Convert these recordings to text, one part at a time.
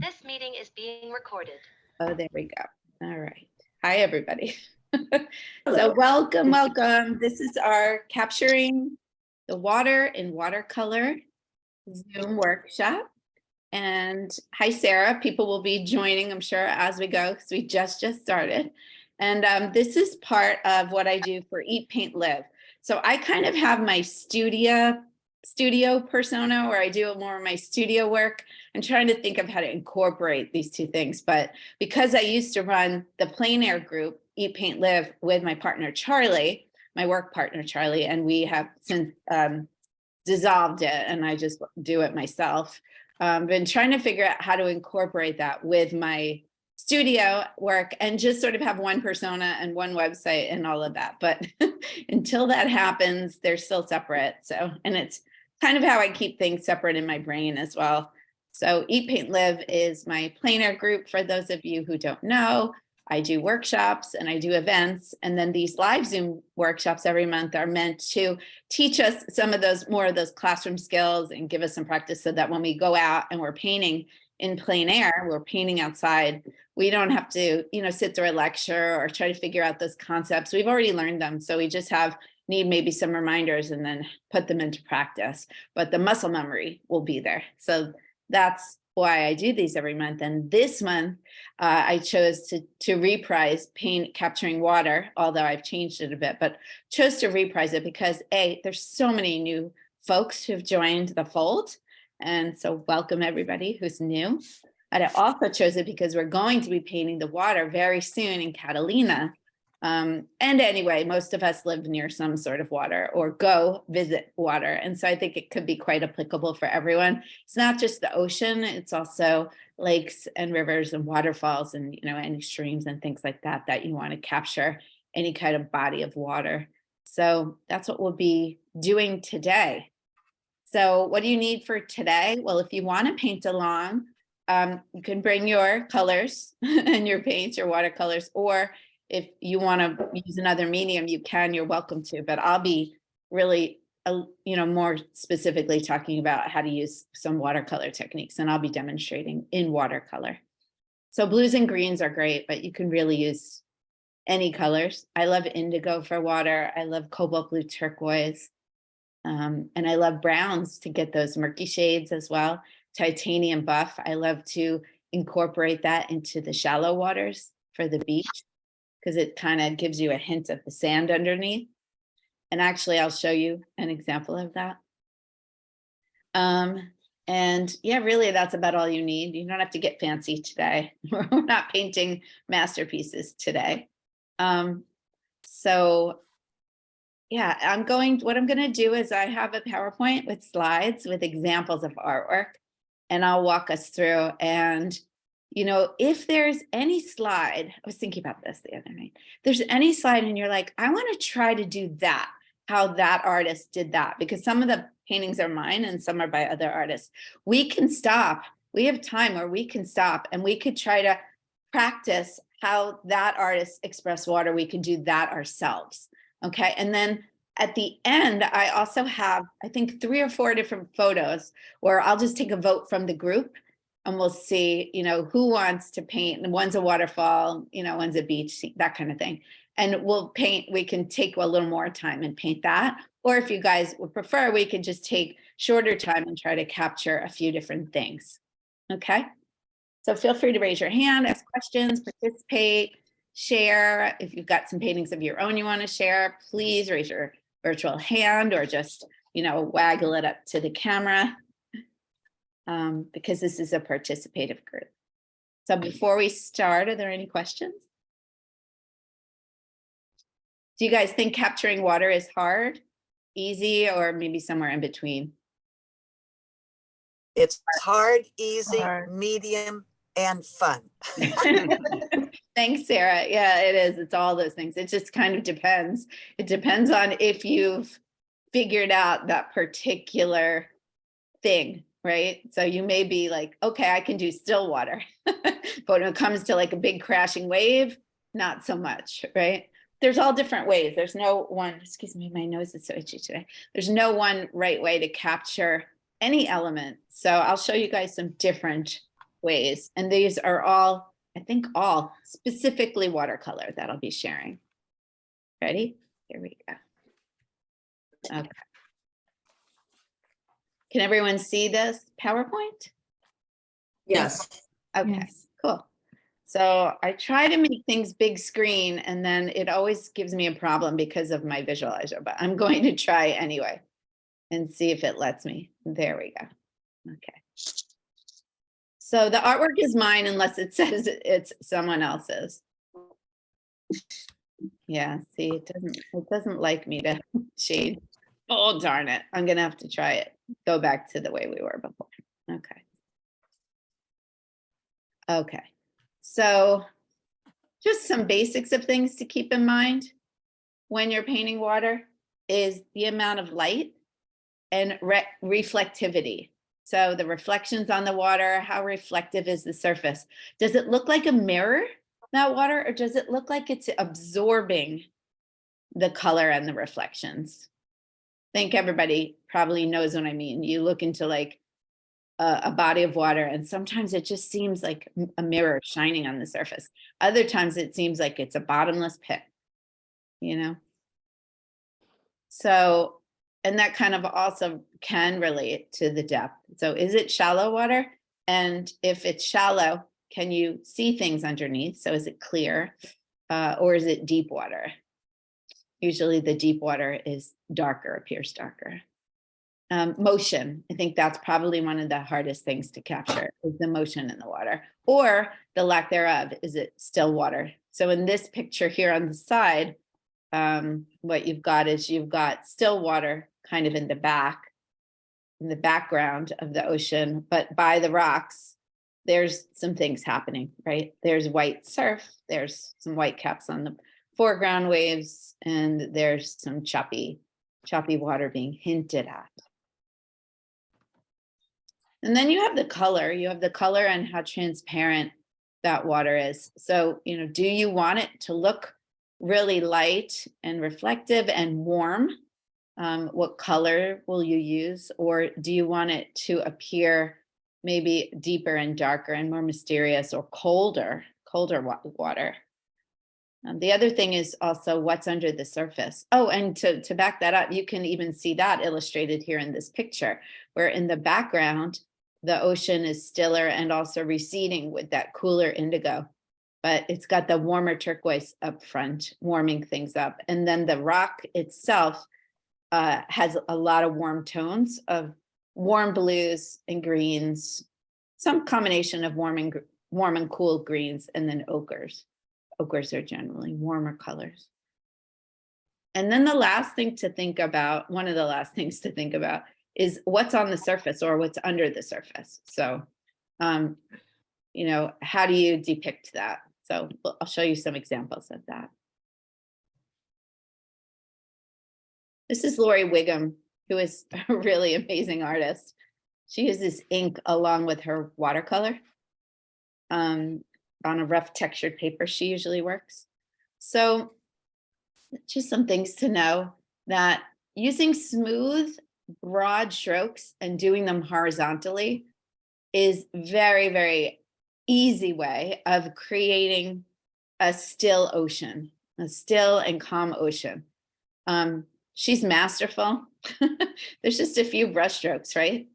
This meeting is being recorded. Oh, there we go. All right. Hi, everybody. So welcome. This is our Capturing the Water in Watercolor Zoom workshop. And hi, Sarah. People will be joining, I'm sure, as we go, because we just started. And this is part of what I do for Eat, Paint, Live. So I kind of have my studio persona where I do more of my studio work. I'm trying to think of how to incorporate these two things. But because I used to run the plein air group, Eat, Paint, Live, with my partner, Charlie, my work partner, Charlie, and we have since dissolved it, and I just do it myself. Been trying to figure out how to incorporate that with my studio work and just sort of have one persona and one website and all of that. But until that happens, they're still separate. So, and it's kind of how I keep things separate in my brain as well. So Eat, Paint, Live is my plein air group. For those of you who don't know, I do workshops and I do events. And then these live Zoom workshops every month are meant to teach us some of those, more of those classroom skills and give us some practice so that when we go out and we're painting in plein air, we're painting outside, we don't have to, sit through a lecture or try to figure out those concepts. We've already learned them. So we just need maybe some reminders and then put them into practice, but the muscle memory will be there. So that's why I do these every month. And this month, I chose to reprise Capturing Water, although I've changed it a bit, but chose to reprise it because there's so many new folks who've joined the fold. And so welcome everybody who's new. And I also chose it because we're going to be painting the water very soon in Catalina. And anyway, most of us live near some sort of water or go visit water. And so I think it could be quite applicable for everyone. It's not just the ocean, it's also lakes and rivers and waterfalls and, any streams and things like that, that you want to capture any kind of body of water. So that's what we'll be doing today. So what do you need for today? Well, if you want to paint along, you can bring your colors and your paints, your watercolors, or if you want to use another medium, you can, you're welcome to, but I'll be really, more specifically talking about how to use some watercolor techniques, and I'll be demonstrating in watercolor. So blues and greens are great, but you can really use any colors. I love indigo for water. I love cobalt blue turquoise. And I love browns to get those murky shades as well. Titanium buff. I love to incorporate that into the shallow waters for the beach, because it kind of gives you a hint of the sand underneath. And actually, I'll show you an example of that. And yeah, really, that's about all you need. You don't have to get fancy today. We're not painting masterpieces today. So yeah, what I'm going to do is I have a PowerPoint with slides with examples of artwork, and I'll walk us through. And if there's any slide, I was thinking about this the other night, there's any slide and you're like, I want to try to do that, how that artist did that, because some of the paintings are mine and some are by other artists. We can stop. We have time where we can stop and we could try to practice how that artist expressed water. We could do that ourselves. Okay. And then at the end, I also have, I think, 3 or 4 different photos where I'll just take a vote from the group. And we'll see, who wants to paint. And one's a waterfall, one's a beach, that kind of thing. And we'll paint, we can take a little more time and paint that. Or if you guys would prefer, we could just take shorter time and try to capture a few different things. Okay. So feel free to raise your hand, ask questions, participate, share. If you've got some paintings of your own you want to share, please raise your virtual hand or just, waggle it up to the camera. Because this is a participative group. So before we start, are there any questions? Do you guys think capturing water is hard, easy, or maybe somewhere in between? It's hard, easy, medium, and fun. Thanks, Sarah. Yeah, it is. It's all those things. It just kind of depends. It depends on if you've figured out that particular thing. Right. So you may be like, okay, I can do still water. But when it comes to like a big crashing wave, not so much. Right. There's all different ways. There's no one, excuse me, my nose is so itchy today. There's no one right way to capture any element. So I'll show you guys some different ways. And these are all, I think all specifically watercolor that I'll be sharing. Ready? Here we go. Okay. Can everyone see this PowerPoint? Yes. Okay, Yes. cool. So I try to make things big screen and then it always gives me a problem because of my visualizer, but I'm going to try anyway and see if it lets me. There we go. Okay. So the artwork is mine unless it says it's someone else's. Yeah, see, it doesn't like me to shade. Oh, darn it. I'm gonna have to try it. Go back to the way we were before. Okay. Okay. So just some basics of things to keep in mind when you're painting water is the amount of light and reflectivity. So the reflections on the water, how reflective is the surface? Does it look like a mirror, that water, or does it look like it's absorbing the color and the reflections? I think everybody probably knows what I mean. You look into like a body of water and sometimes it just seems like a mirror shining on the surface. Other times it seems like it's a bottomless pit, you know? So, and that kind of also can relate to the depth. So is it shallow water? And if it's shallow, can you see things underneath? So is it clear or is it deep water? Usually the deep water is darker, appears darker. Motion, I think that's probably one of the hardest things to capture is the motion in the water or the lack thereof. Is it still water? So in this picture here on the side, what you've got is you've got still water kind of in the background of the ocean, but by the rocks, there's some things happening, right? There's white surf, there's some white caps on the foreground waves, and there's some choppy water being hinted at. And then you have the color and how transparent that water is. So, you know, do you want it to look really light and reflective and warm? What color will you use? Or do you want it to appear maybe deeper and darker and more mysterious or colder water? The other thing is also what's under the surface. Oh, and to back that up, you can even see that illustrated here in this picture, where in the background, the ocean is stiller and also receding with that cooler indigo, but it's got the warmer turquoise up front, warming things up. And then the rock itself has a lot of warm tones of warm blues and greens, some combination of warm and cool greens, and then ochres. Ochres are generally warmer colors. And then the last thing to think about, one of the last things to think about is what's on the surface or what's under the surface. So, you know, how do you depict that? So I'll show you some examples of that. This is Lori Wiggum, who is a really amazing artist. She uses ink along with her watercolor. On a rough textured paper she usually works. So just some things to know, that using smooth, broad strokes and doing them horizontally is very, very easy way of creating a still ocean, a still and calm ocean. She's masterful. There's just a few brush strokes, right?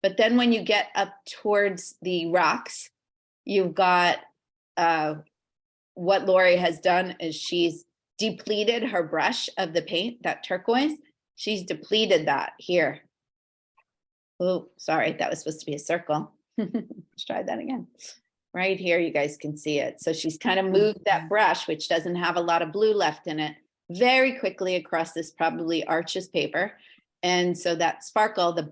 But then when you get up towards the rocks, you've got what Lori has done is she's depleted her brush of the paint, that turquoise. She's depleted that here. Oh, sorry, that was supposed to be a circle. Let's try that again. Right here, you guys can see it. So she's kind of moved that brush, which doesn't have a lot of blue left in it, very quickly across this probably Arches paper. And so that sparkle, the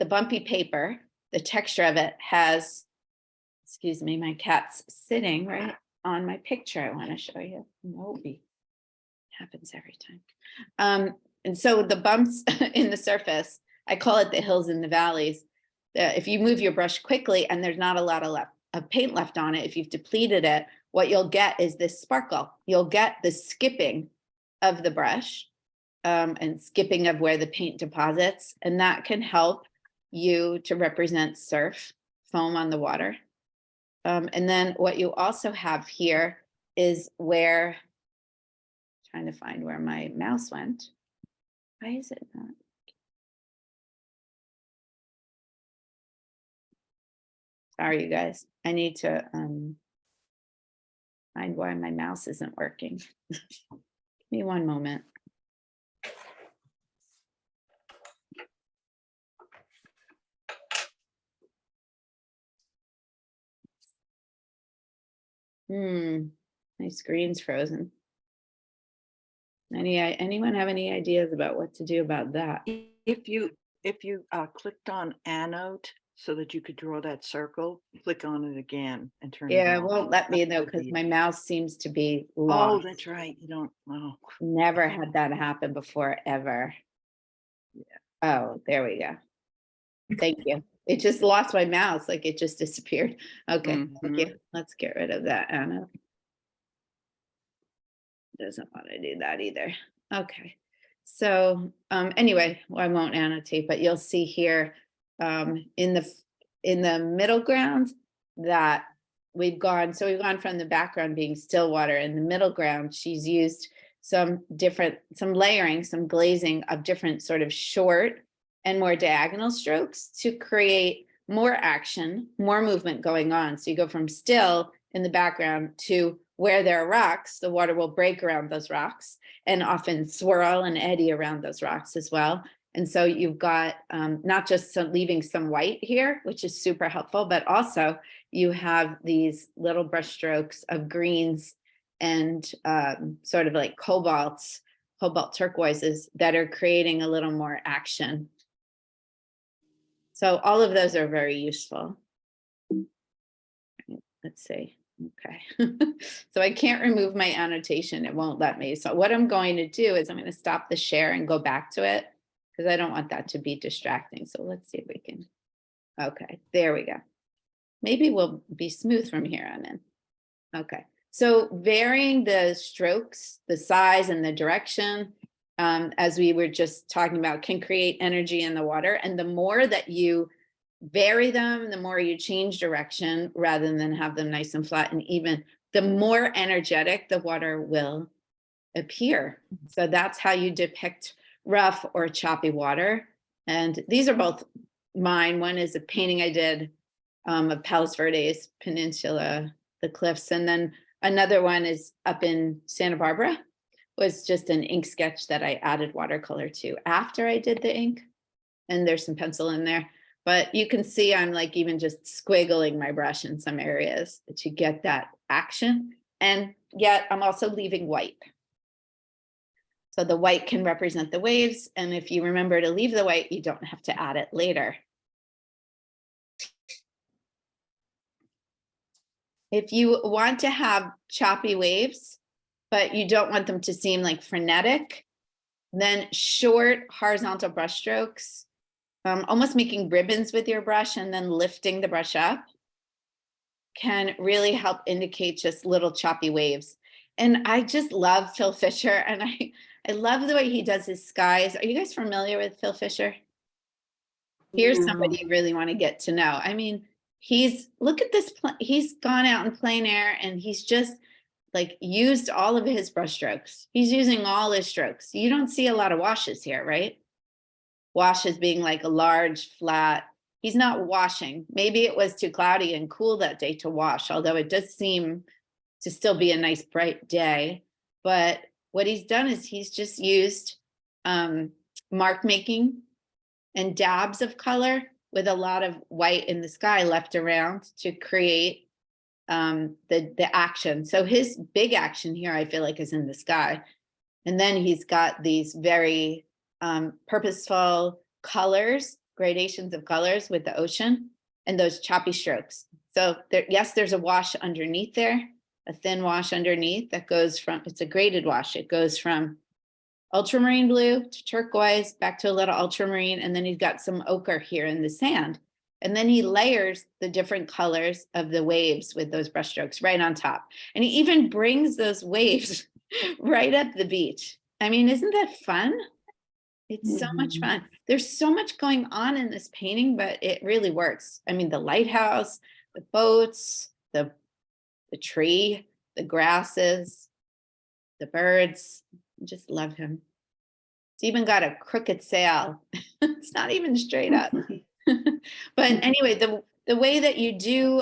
bumpy paper, the texture of it has, excuse me, my cat's sitting right on my picture. I want to show you. Moby. Happens every time. And so the bumps in the surface, I call it the hills and the valleys. If you move your brush quickly and there's not a lot of paint left on it, if you've depleted it, what you'll get is this sparkle. You'll get the skipping of the brush and skipping of where the paint deposits. And that can help you to represent surf, foam on the water. And then what you also have here is where, trying to find where my mouse went. Why is it not? Sorry, you guys. I need to find why my mouse isn't working. Give me one moment. My screen's frozen. Anyone have any ideas about what to do about that? If you clicked on annotate so that you could draw that circle, click on it again and turn it Yeah, it off. won't let me That though, would because be- my mouse seems to be Oh, lost. that's right. You don't, oh, Never had that happen before, ever. Oh, there we go. Thank you. It just lost my mouse, like it just disappeared. Okay, thank you. Let's get rid of that, Anna. Doesn't want to do that either. Okay. So anyway, well, I won't annotate, but you'll see here in the middle ground that we've gone from the background being still water. In the middle ground, she's used some layering, some glazing of different sort of short and more diagonal strokes to create more action, more movement going on. So you go from still in the background to where there are rocks, the water will break around those rocks and often swirl and eddy around those rocks as well. And so you've got not just leaving some white here, which is super helpful, but also you have these little brush strokes of greens and sort of like cobalt turquoises that are creating a little more action. So all of those are very useful. Let's see. Okay. So I can't remove my annotation. It won't let me. So what I'm going to do is I'm going to stop the share and go back to it because I don't want that to be distracting. So let's see if we can. Okay, there we go. Maybe we'll be smooth from here on in. Okay. So varying the strokes, the size and the direction, as we were just talking about, can create energy in the water. And the more that you vary them, the more you change direction rather than have them nice and flat and even, the more energetic the water will appear. So that's how you depict rough or choppy water. And these are both mine. One is a painting I did of Palos Verdes Peninsula, the cliffs. And then another one is up in Santa Barbara, was just an ink sketch that I added watercolor to after I did the ink. And there's some pencil in there. But you can see I'm like even just squiggling my brush in some areas to get that action. And yet I'm also leaving white. So the white can represent the waves. And if you remember to leave the white, you don't have to add it later. If you want to have choppy waves, but you don't want them to seem like frenetic, then short horizontal brush strokes, almost making ribbons with your brush and then lifting the brush up, can really help indicate just little choppy waves. And I just love Phil Fisher, and I love the way he does his skies. Are you guys familiar with Phil Fisher? Here's somebody you really want to get to know. I mean, look at this, he's gone out in plein air and he's just like used all of his brush strokes. He's using all his strokes. You don't see a lot of washes here, right? Washes being like a large flat, he's not washing. Maybe it was too cloudy and cool that day to wash, although it does seem to still be a nice bright day. But what he's done is he's just used mark making and dabs of color with a lot of white in the sky left around to create the action. So his big action here, I feel like, is in the sky. And then he's got these very purposeful colors, gradations of colors with the ocean and those choppy strokes. So there, yes, there's a wash underneath there, a thin wash underneath that goes from, it's a graded wash. It goes from ultramarine blue to turquoise, back to a little ultramarine, and then he's got some ochre here in the sand. And then he layers the different colors of the waves with those brush strokes right on top. And he even brings those waves right up the beach. I mean, isn't that fun? It's so much fun. There's so much going on in this painting, but it really works. I mean, the lighthouse, the boats, the tree, the grasses, the birds. I just love him. It's even got a crooked sail. It's not even straight up. But anyway, the way that you do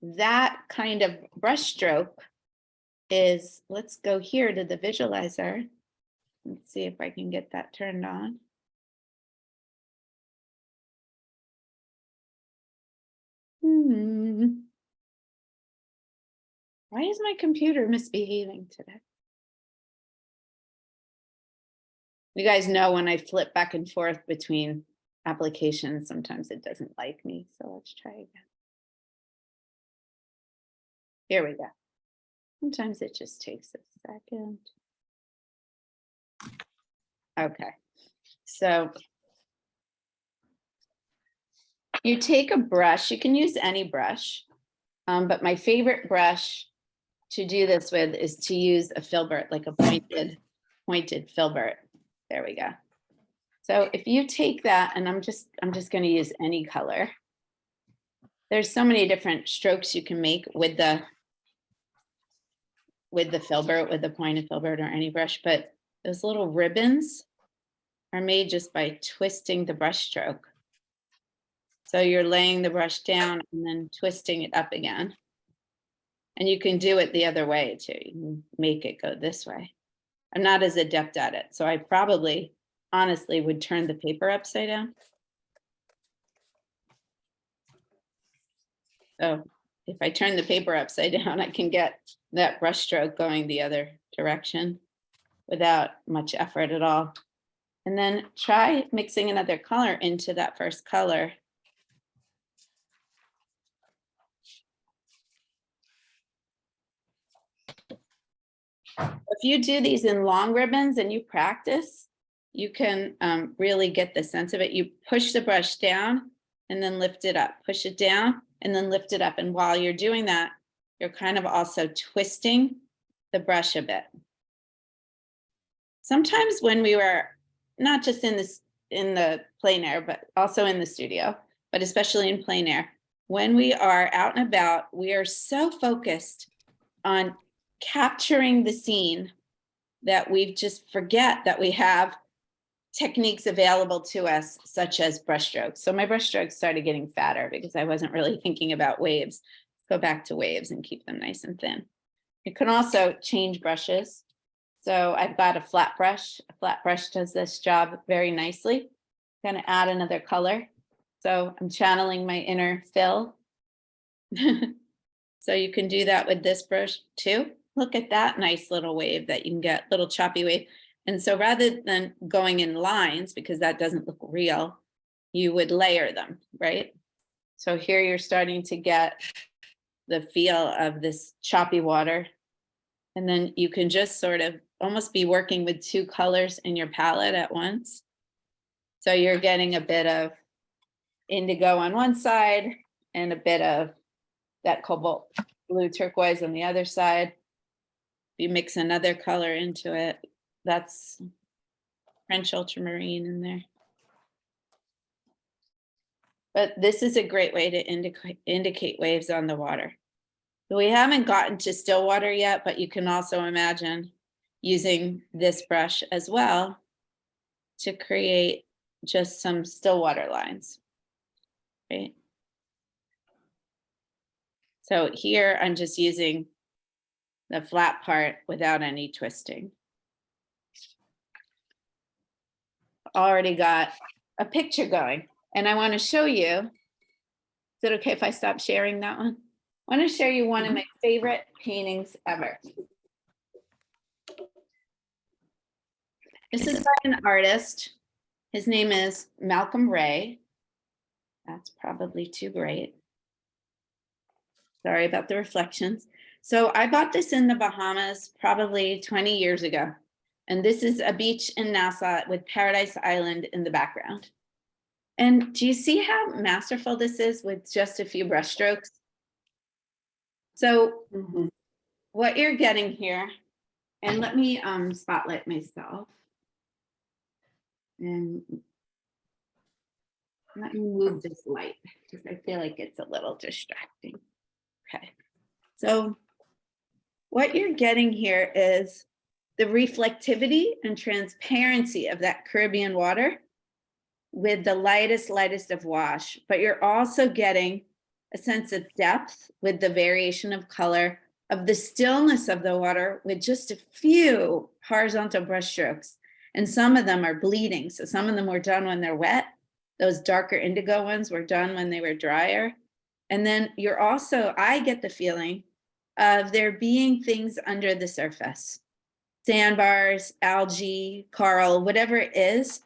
that kind of brush stroke is, let's go here to the visualizer. Let's see if I can get that turned on. Why is my computer misbehaving today? You guys know when I flip back and forth between applications, sometimes it doesn't like me. So let's try again. Here we go. Sometimes it just takes a second. Okay, so you take a brush, you can use any brush, but my favorite brush to do this with is to use a filbert, like a pointed filbert. There we go. So if you take that, and I'm just going to use any color. There's so many different strokes you can make with the filbert, with the pointed filbert or any brush, but those little ribbons are made just by twisting the brush stroke. So you're laying the brush down and then twisting it up again. And you can do it the other way too. You can make it go this way. I'm not as adept at it, so I probably, honestly, would turn the paper upside down. So if I turn the paper upside down, I can get that brush stroke going the other direction without much effort at all. And then try mixing another color into that first color. If you do these in long ribbons and you practice, you can really get the sense of it. You push the brush down and then lift it up, push it down and then lift it up. And while you're doing that, you're kind of also twisting the brush a bit. Sometimes when we were not just in the plein air, but also in the studio, but especially in plein air, when we are out and about, we are so focused on capturing the scene that we just forget that we have techniques available to us, such as brush strokes. So my brush strokes started getting fatter because I wasn't really thinking about waves. Go back to waves and keep them nice and thin. You can also change brushes. So I've got a flat brush. A flat brush does this job very nicely. I'm going to add another color. So I'm channeling my inner Phil. So you can do that with this brush too. Look at that nice little wave that you can get, little choppy wave. And so rather than going in lines, because that doesn't look real, you would layer them, right? So here you're starting to get the feel of this choppy water. And then you can just sort of almost be working with two colors in your palette at once. So you're getting a bit of indigo on one side and a bit of that cobalt blue turquoise on the other side. If you mix another color into it, that's French ultramarine in there. But this is a great way to indicate waves on the water. So we haven't gotten to still water yet, but you can also imagine using this brush as well to create just some still water lines, right? So here I'm just using the flat part without any twisting. Already got a picture going, and I want to show you. Is it okay if I stop sharing that one? I want to show you one of my favorite paintings ever. This is by an artist. His name is Malcolm Ray. That's probably too bright. Sorry about the reflections. So I bought this in the Bahamas probably 20 years ago. And this is a beach in Nassau with Paradise Island in the background. And do you see how masterful this is with just a few brush strokes? So what you're getting here, and let me spotlight myself. And let me move this light because I feel like it's a little distracting. Okay. So what you're getting here is the reflectivity and transparency of that Caribbean water with the lightest of wash, but you're also getting a sense of depth with the variation of color, of the stillness of the water with just a few horizontal brush strokes. And some of them are bleeding. So some of them were done when they're wet. Those darker indigo ones were done when they were drier. And then you're also, I get the feeling of there being things under the surface, sandbars, algae, coral, whatever it is.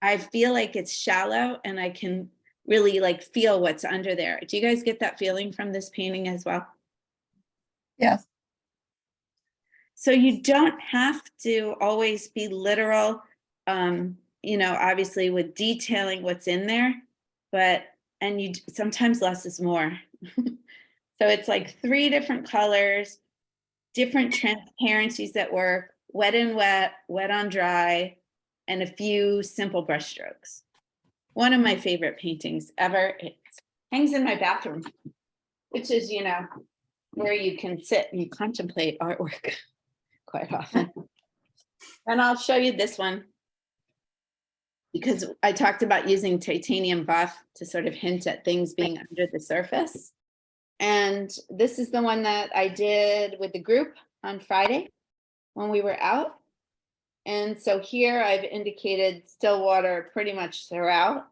I feel like it's shallow and I can really like feel what's under there. Do you guys get that feeling from this painting as well? Yes. So you don't have to always be literal, you know, obviously with detailing what's in there, but, and you sometimes less is more. So it's like 3 different colors, different transparencies that work, wet and wet, wet on dry, and a few simple brush strokes. One of my favorite paintings ever. It hangs in my bathroom, which is, you know, where you can sit and contemplate artwork quite often. And I'll show you this one because I talked about using titanium buff to sort of hint at things being under the surface. And this is the one that I did with the group on Friday when we were out. And so here I've indicated still water pretty much throughout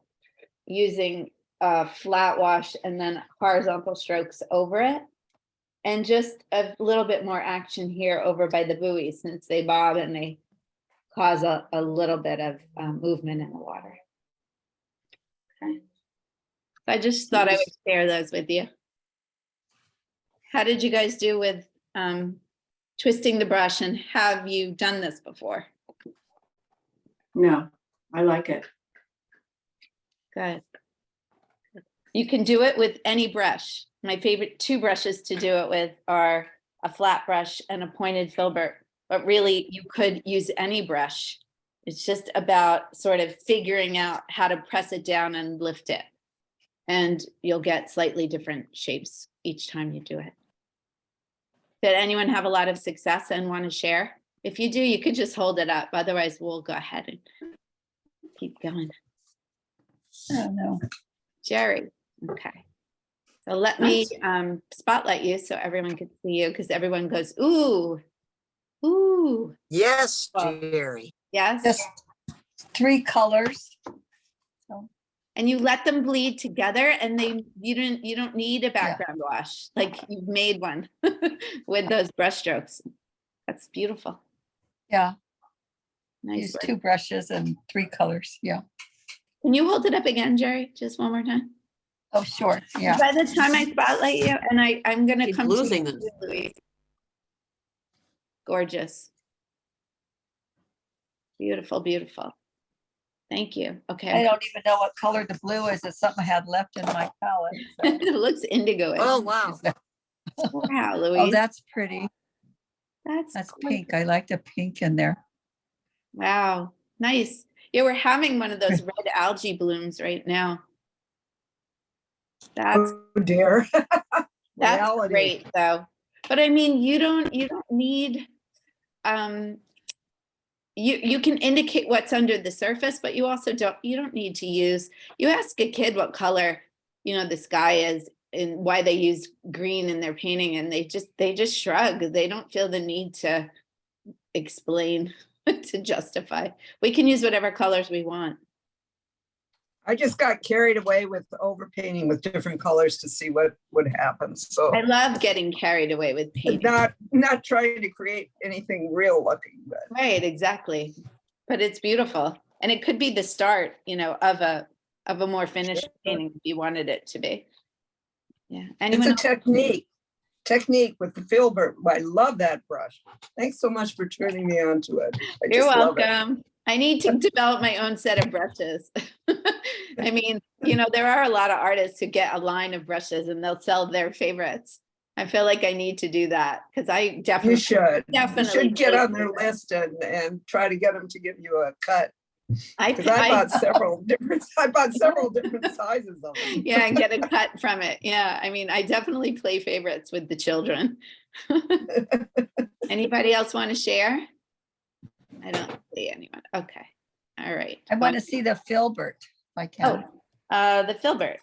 using flat wash and then horizontal strokes over it. And just a little bit more action here over by the buoys since they bob and they cause a little bit of movement in the water. Okay. I just thought I would share those with you. How did you guys do with twisting the brush, and have you done this before? No, I like it. Good. You can do it with any brush. My favorite 2 brushes to do it with are a flat brush and a pointed filbert, but really you could use any brush. It's just about sort of figuring out how to press it down and lift it. And you'll get slightly different shapes each time you do it. Did anyone have a lot of success and want to share? If you do, you could just hold it up. Otherwise, we'll go ahead and keep going. I don't know. Jerry, okay. So let me spotlight you so everyone can see you, because everyone goes, ooh, ooh. Yes, Well, Jerry. Yes. Just 3 colors. And you let them bleed together, and you don't need a background wash. Like you've made one with those brush strokes. That's beautiful. Yeah. Nice Use work. 2 brushes and 3 colors. Yeah. Can you hold it up again, Jerry? Just one more time. Oh, sure. Yeah. By the time I spotlight you, and I'm gonna Keep come losing to them. you, Louise. Gorgeous. Beautiful, beautiful. Thank you. Okay. I don't even know what color the blue is. It's something I had left in my palette. So. It looks indigo. Oh, wow. Wow, Louise. Oh, that's pretty. That's That's gorgeous. pink. I like the pink in there. Wow, nice. Yeah, we're having one of those red algae blooms right now. That's Oh dear. that's Reality. great though. But I mean, you don't need you can indicate what's under the surface, but you also don't need to use, you ask a kid what color, you know, the sky is and why they use green in their painting, and they just shrug. They don't feel the need to explain to justify. We can use whatever colors we want. I just got carried away with overpainting with different colors to see what would happen. So I love getting carried away with painting. not trying to create anything real looking, but Right, exactly. But it's beautiful. And it could be the start, you know, of a more finished painting if you wanted it to be. Yeah. it's Anyone a else? technique with the filbert. I love that brush. Thanks so much for turning me on to it. I You're just love it. welcome. I need to develop my own set of brushes. I mean, you know, there are a lot of artists who get a line of brushes and they'll sell their favorites. I feel like I need to do that because I definitely You should definitely get on their do that. list and try to get them to give you a cut. Because I bought several different sizes of them. Yeah, and get a cut from it. Yeah, I mean, I definitely play favorites with the children. Anybody else want to share? I don't see anyone. Okay. All right. I want to see the filbert, if I Oh, can. the filbert.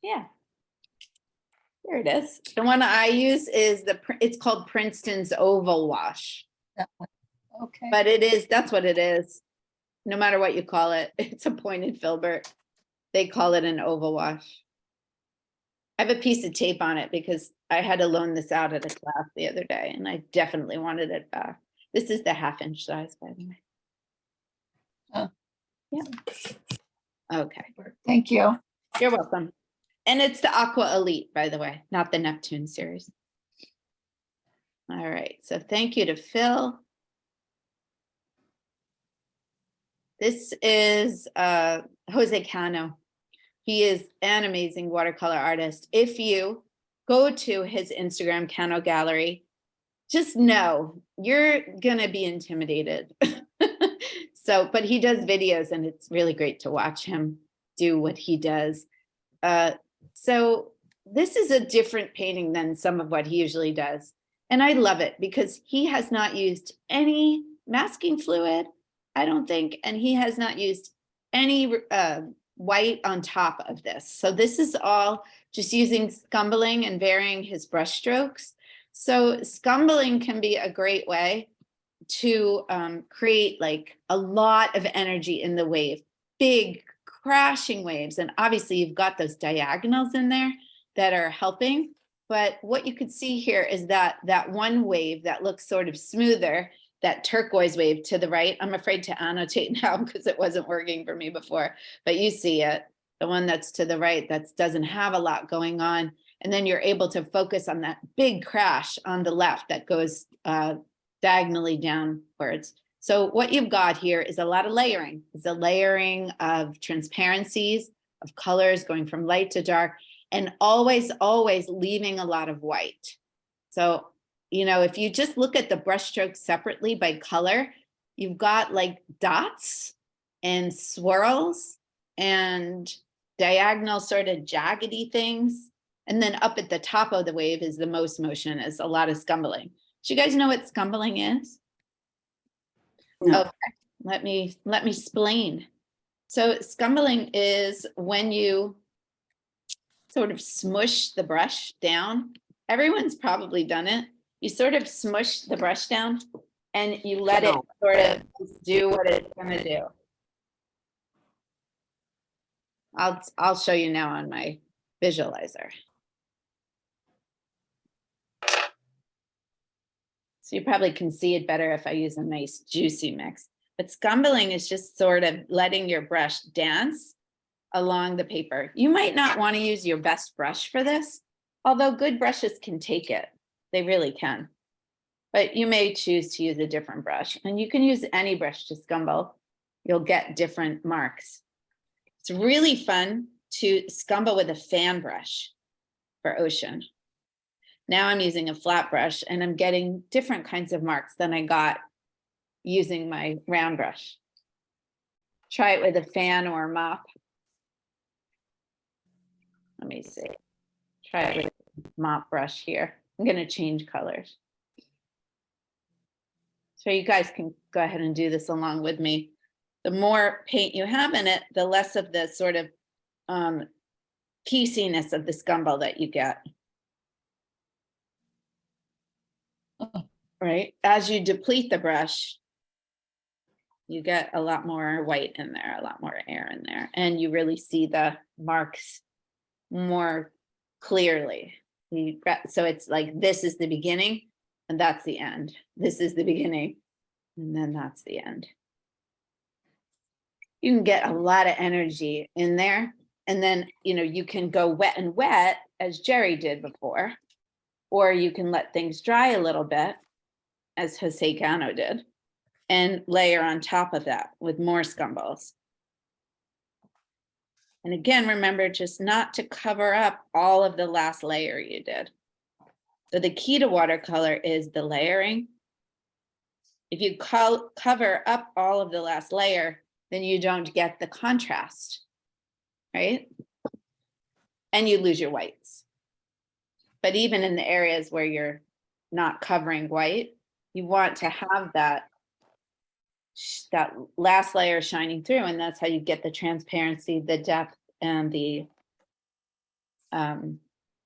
Yeah. There it is. The one I use is it's called Princeton's Oval Wash, That one. Okay. but that's what it is. No matter what you call it, it's a pointed filbert. They call it an oval wash. I have a piece of tape on it because I had to loan this out at a class the other day and I definitely wanted it back. This is the 1/2 inch size, by the way. Oh. Yeah. Okay. Thank you. You're welcome. And it's the Aqua Elite, by the way, not the Neptune series. All right. So thank you to Phil. This is Jose Cano. He is an amazing watercolor artist. If you go to his Instagram, Cano Gallery, just know you're gonna be intimidated. But he does videos and it's really great to watch him do what he does. So this is a different painting than some of what he usually does. And I love it because he has not used any masking fluid, I don't think, and he has not used any white on top of this. So this is all just using scumbling and varying his brush strokes. So scumbling can be a great way to create like a lot of energy in the wave, big crashing waves. And obviously you've got those diagonals in there that are helping. But what you could see here is that one wave that looks sort of smoother, that turquoise wave to the right. I'm afraid to annotate now because it wasn't working for me before, but you see it, the one that's to the right that doesn't have a lot going on. And then you're able to focus on that big crash on the left that goes diagonally downwards. So what you've got here is a lot of layering. It's a layering of transparencies, of colors going from light to dark, and always, always leaving a lot of white. So, you know, if you just look at the brush strokes separately by color, you've got like dots and swirls and diagonal sort of jaggedy things. And then up at the top of the wave is the most motion, is a lot of scumbling. Do you guys know what scumbling is? No. Okay, let me explain. So scumbling is when you sort of smush the brush down. Everyone's probably done it. You sort of smush the brush down and you let it sort of do what it's gonna do. I'll show you now on my visualizer. So you probably can see it better if I use a nice juicy mix. But scumbling is just sort of letting your brush dance along the paper. You might not want to use your best brush for this, although good brushes can take it. They really can. But you may choose to use a different brush, and you can use any brush to scumble. You'll get different marks. It's really fun to scumble with a fan brush for ocean. Now I'm using a flat brush and I'm getting different kinds of marks than I got using my round brush. Try it with a fan or a mop. Let me see. Try it with a mop brush here. I'm going to change colors. So you guys can go ahead and do this along with me. The more paint you have in it, the less of the sort of pieceiness of the scumble that you get. Right? As you deplete the brush, you get a lot more white in there, a lot more air in there, and you really see the marks more clearly. So it's like, this is the beginning and that's the end. This is the beginning and then that's the end. You can get a lot of energy in there, and then, you know, you can go wet and wet as Jerry did before, or you can let things dry a little bit as Jose Cano did, and layer on top of that with more scumballs. And again, remember just not to cover up all of the last layer you did. So the key to watercolor is the layering If you cover up all of the last layer, then you don't get the contrast, right? And you lose your whites. But even in the areas where you're not covering white, you want to have that last layer shining through, and that's how you get the transparency, the depth, and the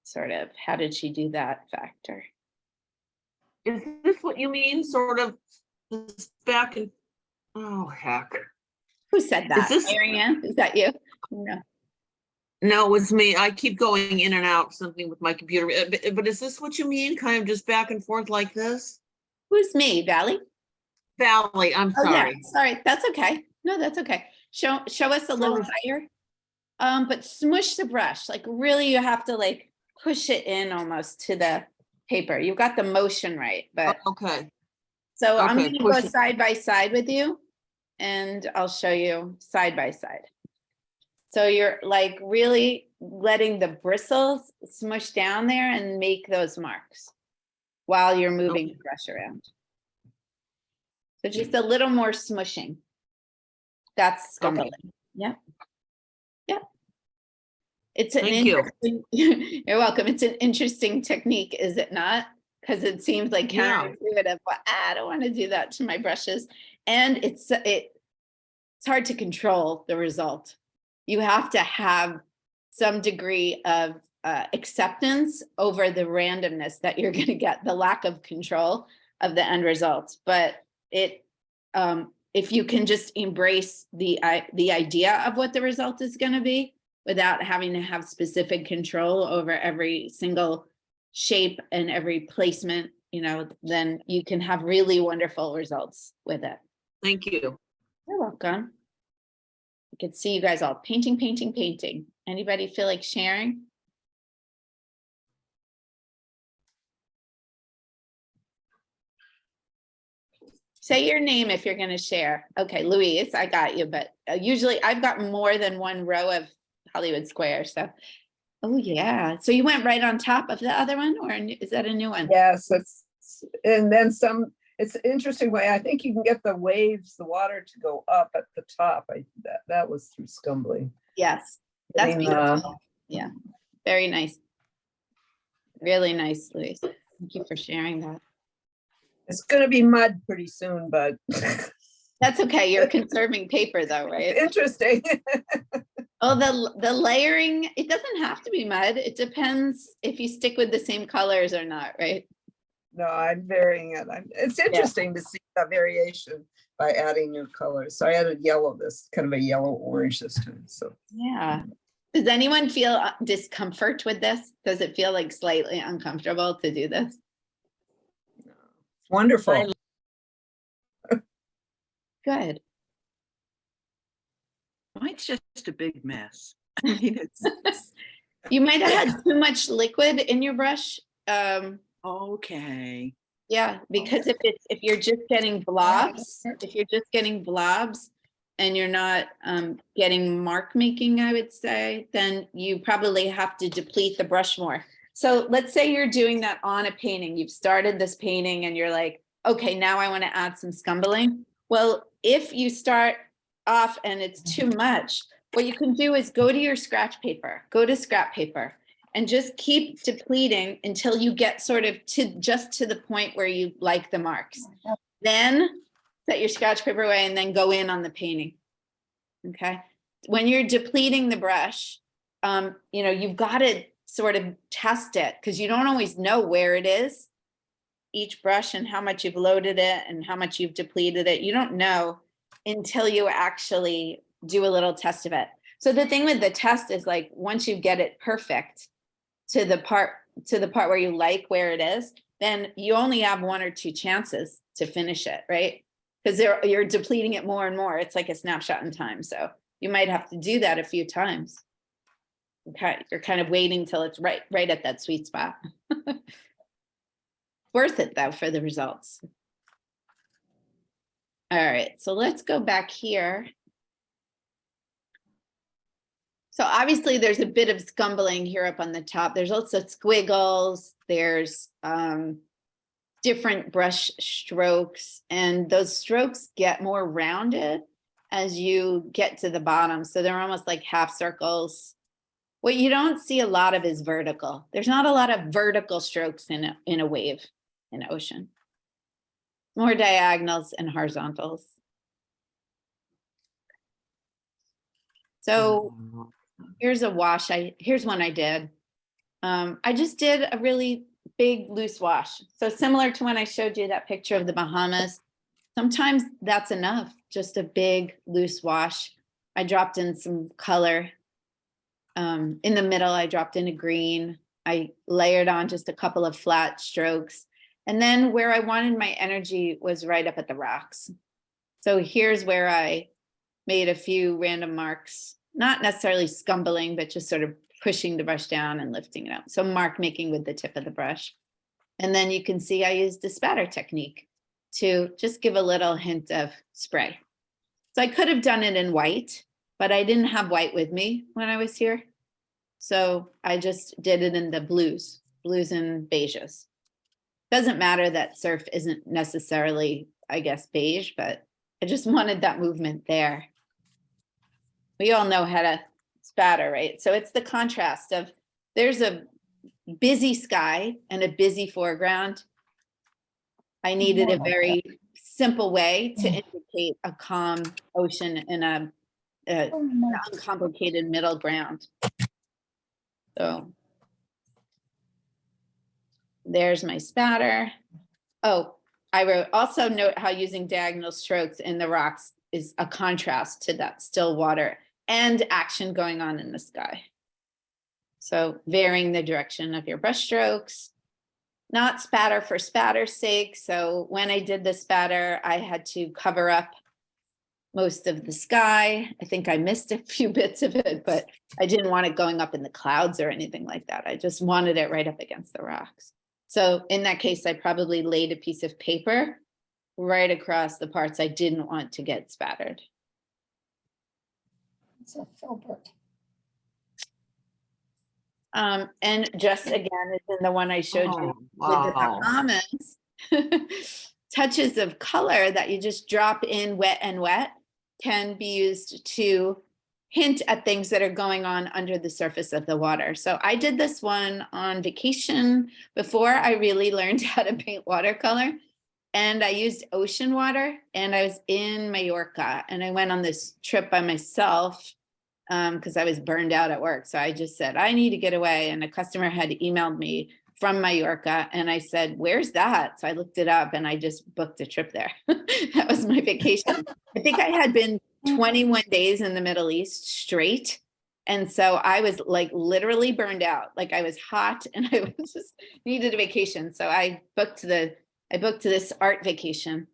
sort of, how did she do that factor? Is this what you mean, sort of this back and, oh, heck. Who said that? this- Mary Ann, is that you? No. No, it was me. I keep going in and out something with my computer. But is this what you mean? Kind of just back and forth like this? Who's me, Valley? Valley, I'm Oh, yeah, sorry. sorry, that's okay. No, that's okay. Show us a little higher. But smush the brush, like really you have to like push it in almost to the paper. You've got the motion right, but Okay, so I'm okay, gonna go push it. side by side with you and I'll show you side by side. So you're like really letting the bristles smush down there and make those marks while you're moving the brush around. So just a little more smushing. That's scumbling. Yep. Yep. It's an Thank you. interesting, you're welcome. It's an interesting technique, is it not? Because it seems like Yeah. counterintuitive, but I don't want to do that to my brushes. And it's hard to control the result. You have to have some degree of acceptance over the randomness that you're going to get, the lack of control of the end result. But if you can just embrace the idea of what the result is going to be without having to have specific control over every single shape and every placement, you know, then you can have really wonderful results with it. Thank you. You're welcome. I can see you guys all painting, painting, painting. Anybody feel like sharing? Say your name if you're going to share. Okay, Louise, I got you, but usually I've got more than one row of Hollywood Square. So, oh yeah. So you went right on top of the other one, or is that a new one? Yes, and then some, it's an interesting way. I think you can get the waves, the water to go up at the top. That was through Scumbly. Yes, that's Getting, beautiful. Yeah, very nice. Really nice, Louise. Thank you for sharing that. It's gonna be mud pretty soon, but That's okay. You're conserving paper though, right? interesting. Oh, the layering, it doesn't have to be mud. It depends if you stick with the same colors or not, right? No, I'm varying it. It's interesting to see that variation by adding new colors. So I added yellow, this kind of a yellow orange this time. So Yeah. Does anyone feel discomfort with this? Does it feel like slightly uncomfortable to do this? wonderful. Good. Mine's just a big mess. I mean, it's You might have had too much liquid in your brush. okay. Yeah, because if you're just getting blobs, and you're not getting mark making, I would say, then you probably have to deplete the brush more. So let's say you're doing that on a painting. You've started this painting and you're like, okay, now I want to add some scumbling. Well, if you start off and it's too much, what you can do is go to your scratch paper, go to scrap paper, and just keep depleting until you get sort of just to the point where you like the marks. Then set your scratch paper away and then go in on the painting. Okay. When you're depleting the brush, you know, you've got to sort of test it because you don't always know where it is, each brush and how much you've loaded it and how much you've depleted it. You don't know until you actually do a little test of it. So the thing with the test is like, once you get it perfect to the part where you like where it is, then you only have 1 or 2 chances to finish it, right? Because you're depleting it more and more. It's like a snapshot in time. So you might have to do that a few times. Okay, you're kind of waiting till it's right at that sweet spot. Worth it though for the results. All right, so let's go back here. So obviously there's a bit of scumbling here up on the top. There's also squiggles. There's different brush strokes, and those strokes get more rounded as you get to the bottom. So they're almost like half circles. What you don't see a lot of is vertical. There's not a lot of vertical strokes in a wave in ocean. More diagonals and horizontals. So here's a wash. Here's one I did. I just did a really big loose wash. So similar to when I showed you that picture of the Bahamas, sometimes that's enough, just a big loose wash. I dropped in some color. In the middle, I dropped in a green. I layered on just a couple of flat strokes. And then where I wanted my energy was right up at the rocks. So here's where I made a few random marks, not necessarily scumbling, but just sort of pushing the brush down and lifting it up. So mark making with the tip of the brush. And then you can see I used the spatter technique to just give a little hint of spray. So I could have done it in white, but I didn't have white with me when I was here. So I just did it in the blues and beiges. Doesn't matter that surf isn't necessarily, I guess, beige, but I just wanted that movement there. We all know how to spatter, right? So it's the contrast of there's a busy sky and a busy foreground. I needed a very simple way to indicate a calm ocean in a uncomplicated middle ground. So there's my spatter. Oh, I wrote also note how using diagonal strokes in the rocks is a contrast to that still water and action going on in the sky. So varying the direction of your brush strokes, not spatter for spatter's sake. So when I did the spatter, I had to cover up most of the sky. I think I missed a few bits of it, but I didn't want it going up in the clouds or anything like that. I just wanted it right up against the rocks. So in that case, I probably laid a piece of paper right across the parts I didn't want to get spattered. It's a filbert. And just again, it's in the one I showed you with the Bahamas, touches of color that you just drop in wet and wet can be used to hint at things that are going on under the surface of the water. So I did this one on vacation before I really learned how to paint watercolor. And I used ocean water, and I was in Mallorca, and I went on this trip by myself because I was burned out at work. So I just said, I need to get away. And a customer had emailed me from Mallorca, and I said, where's that? So I looked it up and I just booked a trip there. That was my vacation. I think I had been 21 days in the Middle East straight. And so I was like literally burned out. Like I was hot and I was just needed a vacation. So I booked this art vacation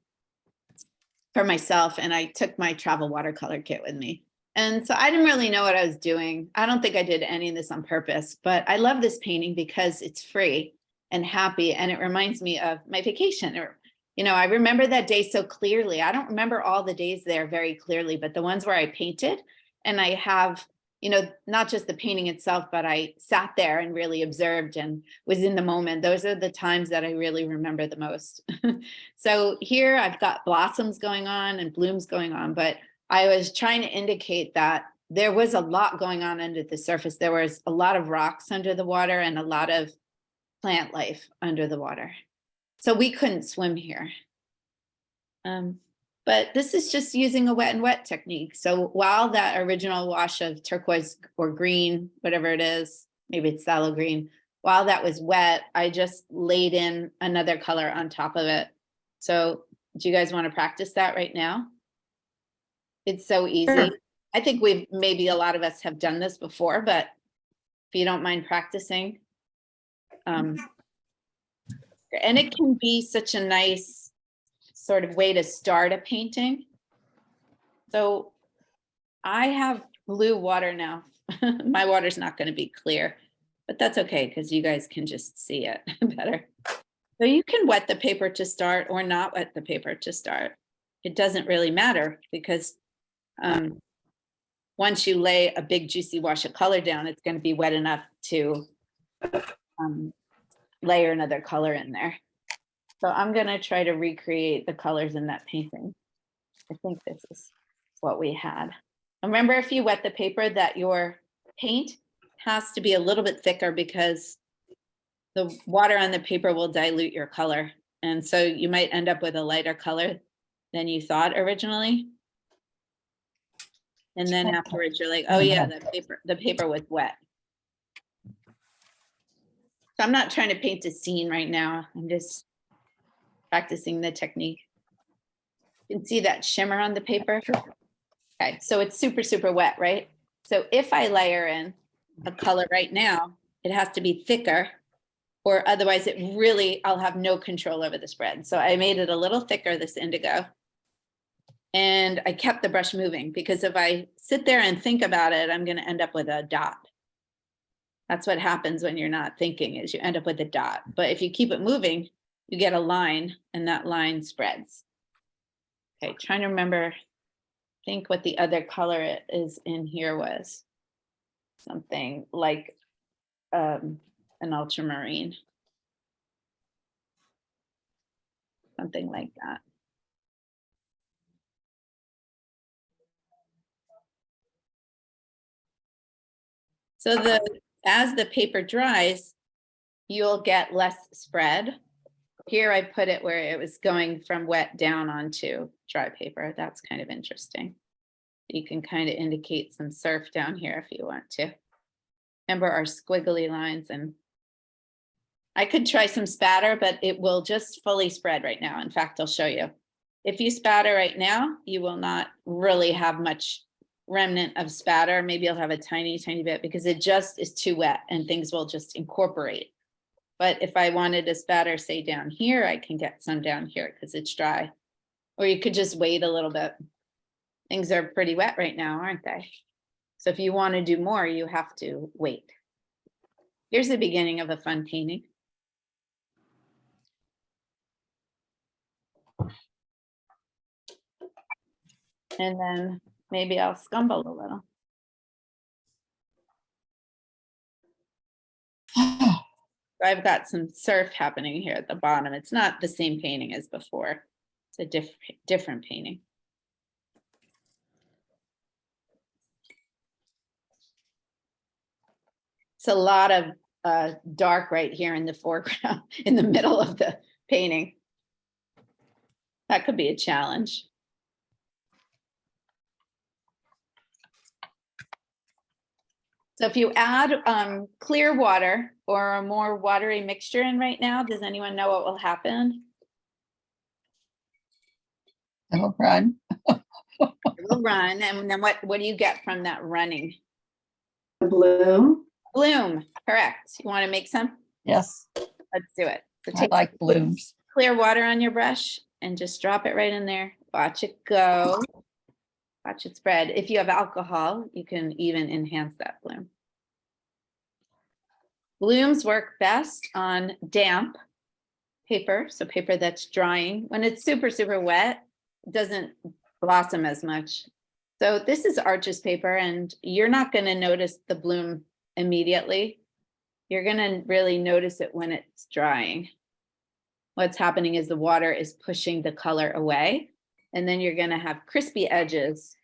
for myself, and I took my travel watercolor kit with me. And so I didn't really know what I was doing. I don't think I did any of this on purpose, but I love this painting because it's free and happy, and it reminds me of my vacation. Or, I remember that day so clearly. I don't remember all the days there very clearly, but the ones where I painted, and I have, not just the painting itself, but I sat there and really observed and was in the moment. Those are the times that I really remember the most. So here I've got blossoms going on and blooms going on, but I was trying to indicate that there was a lot going on under the surface. There was a lot of rocks under the water and a lot of plant life under the water. So we couldn't swim here. But this is just using a wet and wet technique. So while that original wash of turquoise or green, whatever it is, maybe it's phthalo green, while that was wet, I just laid in another color on top of it. So do you guys want to practice that right now? It's so easy. Sure. I think maybe a lot of us have done this before, but if you don't mind practicing. And it can be such a nice sort of way to start a painting. So I have blue water now. My water's not going to be clear, but that's okay because you guys can just see it better. So you can wet the paper to start or not wet the paper to start. It doesn't really matter because once you lay a big juicy wash of color down, it's going to be wet enough to layer another color in there. So I'm gonna try to recreate the colors in that painting. I think this is what we had. Remember, if you wet the paper, that your paint has to be a little bit thicker because the water on the paper will dilute your color. And so you might end up with a lighter color than you thought originally. And then afterwards you're like, oh yeah, the paper was wet. So I'm not trying to paint a scene right now. I'm just practicing the technique. You can see that shimmer on the paper. Okay, so it's super, super wet, right? So if I layer in a color right now, it has to be thicker, or otherwise it really, I'll have no control over the spread. So I made it a little thicker, this indigo. And I kept the brush moving because if I sit there and think about it, I'm gonna end up with a dot. That's what happens when you're not thinking, is you end up with a dot. But if you keep it moving, you get a line and that line spreads. Okay, trying to remember, think what the other color is in here was. Something like an ultramarine. Something like that. So as the paper dries, you'll get less spread. Here I put it where it was going from wet down onto dry paper. That's kind of interesting. You can kind of indicate some surf down here if you want to. Remember our squiggly lines, and I could try some spatter, but it will just fully spread right now. In fact, I'll show you. If you spatter right now, you will not really have much remnant of spatter. Maybe you'll have a tiny, tiny bit because it just is too wet and things will just incorporate. But if I wanted to spatter, say down here, I can get some down here because it's dry. Or you could just wait a little bit. Things are pretty wet right now, aren't they? So if you want to do more, you have to wait. Here's the beginning of a fun painting. And then maybe I'll scumble a little. I've got some surf happening here at the bottom. It's not the same painting as before. It's a different painting. It's a lot of dark right here in the foreground, in the middle of the painting. That could be a challenge. So if you add clear water or a more watery mixture in right now, does anyone know what will happen? It'll run. It will run, and then what do you get from that running? The bloom. Bloom, correct. You want to make some? Yes, Let's do it. So I take like blooms. clear water on your brush and just drop it right in there. Watch it go. Watch it spread. If you have alcohol, you can even enhance that bloom. Blooms work best on damp paper, so paper that's drying. When it's super, super wet, it doesn't blossom as much. So this is Arches paper, and you're not going to notice the bloom immediately. You're going to really notice it when it's drying. What's happening is the water is pushing the color away, and then you're going to have crispy edges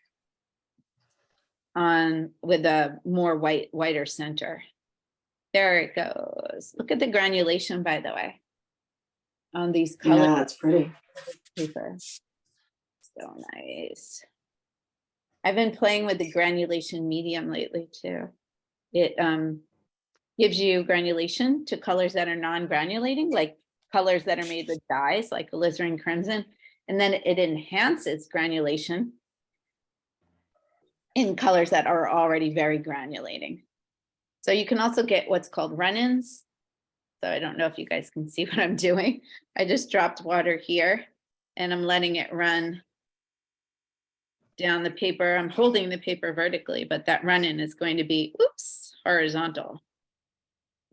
on with a more whiter center. There it goes. Look at the granulation, by the way, on these colors. Yeah, it's pretty. Paper. So nice. I've been playing with the granulation medium lately too. It gives you granulation to colors that are non-granulating, like colors that are made with dyes, like alizarin crimson, and then it enhances granulation in colors that are already very granulating. So you can also get what's called run-ins. So I don't know if you guys can see what I'm doing. I just dropped water here and I'm letting it run down the paper. I'm holding the paper vertically, but that run-in is going to be, oops, horizontal,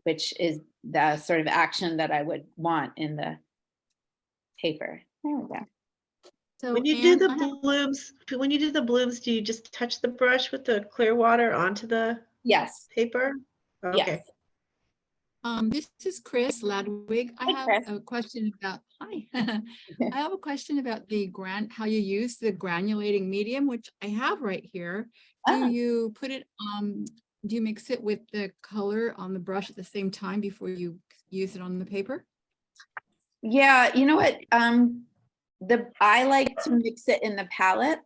which is the sort of action that I would want in the paper. There we go. So When you do Anne, the I have- blooms, do you just touch the brush with the clear water onto the Yes, paper? Okay. yes. This is Chris Ladwig. I Hi, have Chris. a question about, hi. I have a question about how you use the granulating medium, which I have right here. Do Ah. you put it, do you mix it with the color on the brush at the same time before you use it on the paper? Yeah, you know what? I like to mix it in the palette.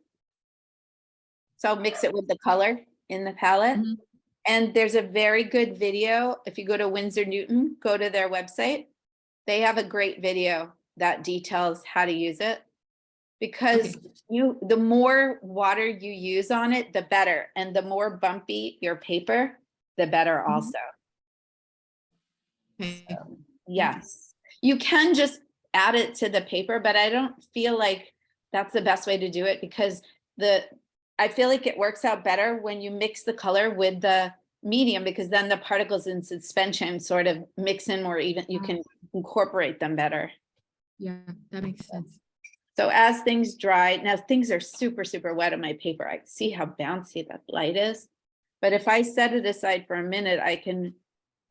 So I'll mix it with the color in the palette. Mhm. And there's a very good video. If you go to Winsor Newton, go to their website. They have a great video that details how to use it. Because the more water you use on it, the better. And the more bumpy your paper, the better also. Okay. Yes. You can just add it to the paper, but I don't feel like that's the best way to do it because I feel like it works out better when you mix the color with the medium because then the particles in suspension sort of mix in more even, you can incorporate them better. Yeah, that makes sense. So as things dry, now things are super, super wet on my paper. I see how bouncy that light is. But if I set it aside for a minute, I can,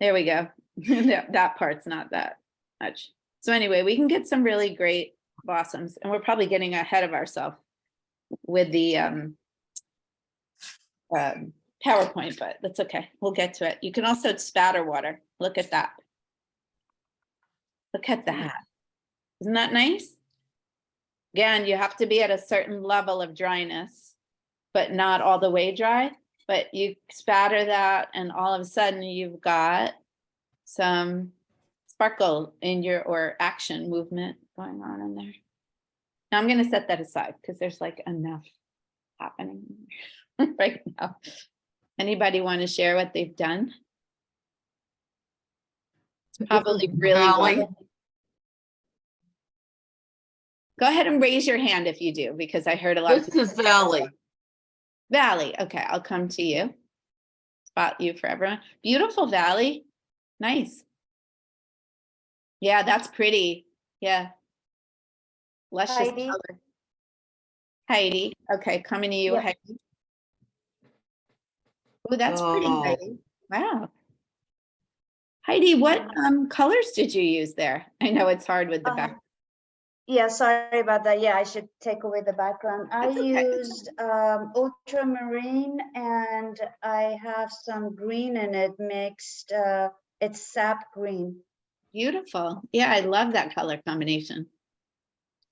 there we go. That part's not that much. So anyway, we can get some really great blossoms and we're probably getting ahead of ourselves with the PowerPoint, but that's okay. We'll get to it. You can also spatter water. Look at that. Look at that. Isn't that nice? Again, you have to be at a certain level of dryness, but not all the way dry. But you spatter that and all of a sudden you've got some sparkle in or action movement going on in there. Now I'm going to set that aside because there's like enough happening right now. Anybody want to share what they've done? Probably really Valley. well. Go ahead and raise your hand if you do, because I heard a lot of This is Valley. Valley. Okay, I'll come to you. Spot you for everyone. Beautiful Valley. Nice. Yeah, that's pretty. Yeah. Luscious Heidi. color. Heidi. Okay, coming to you, Yep. Heidi. Oh, that's pretty, Oh. Heidi. Wow. Heidi, what colors did you use there? I know it's hard with the back. Yeah, sorry about that. Yeah, I should take away the background. I That's okay. used ultramarine and I have some green in it mixed. It's sap green. Beautiful. Yeah, I love that color combination.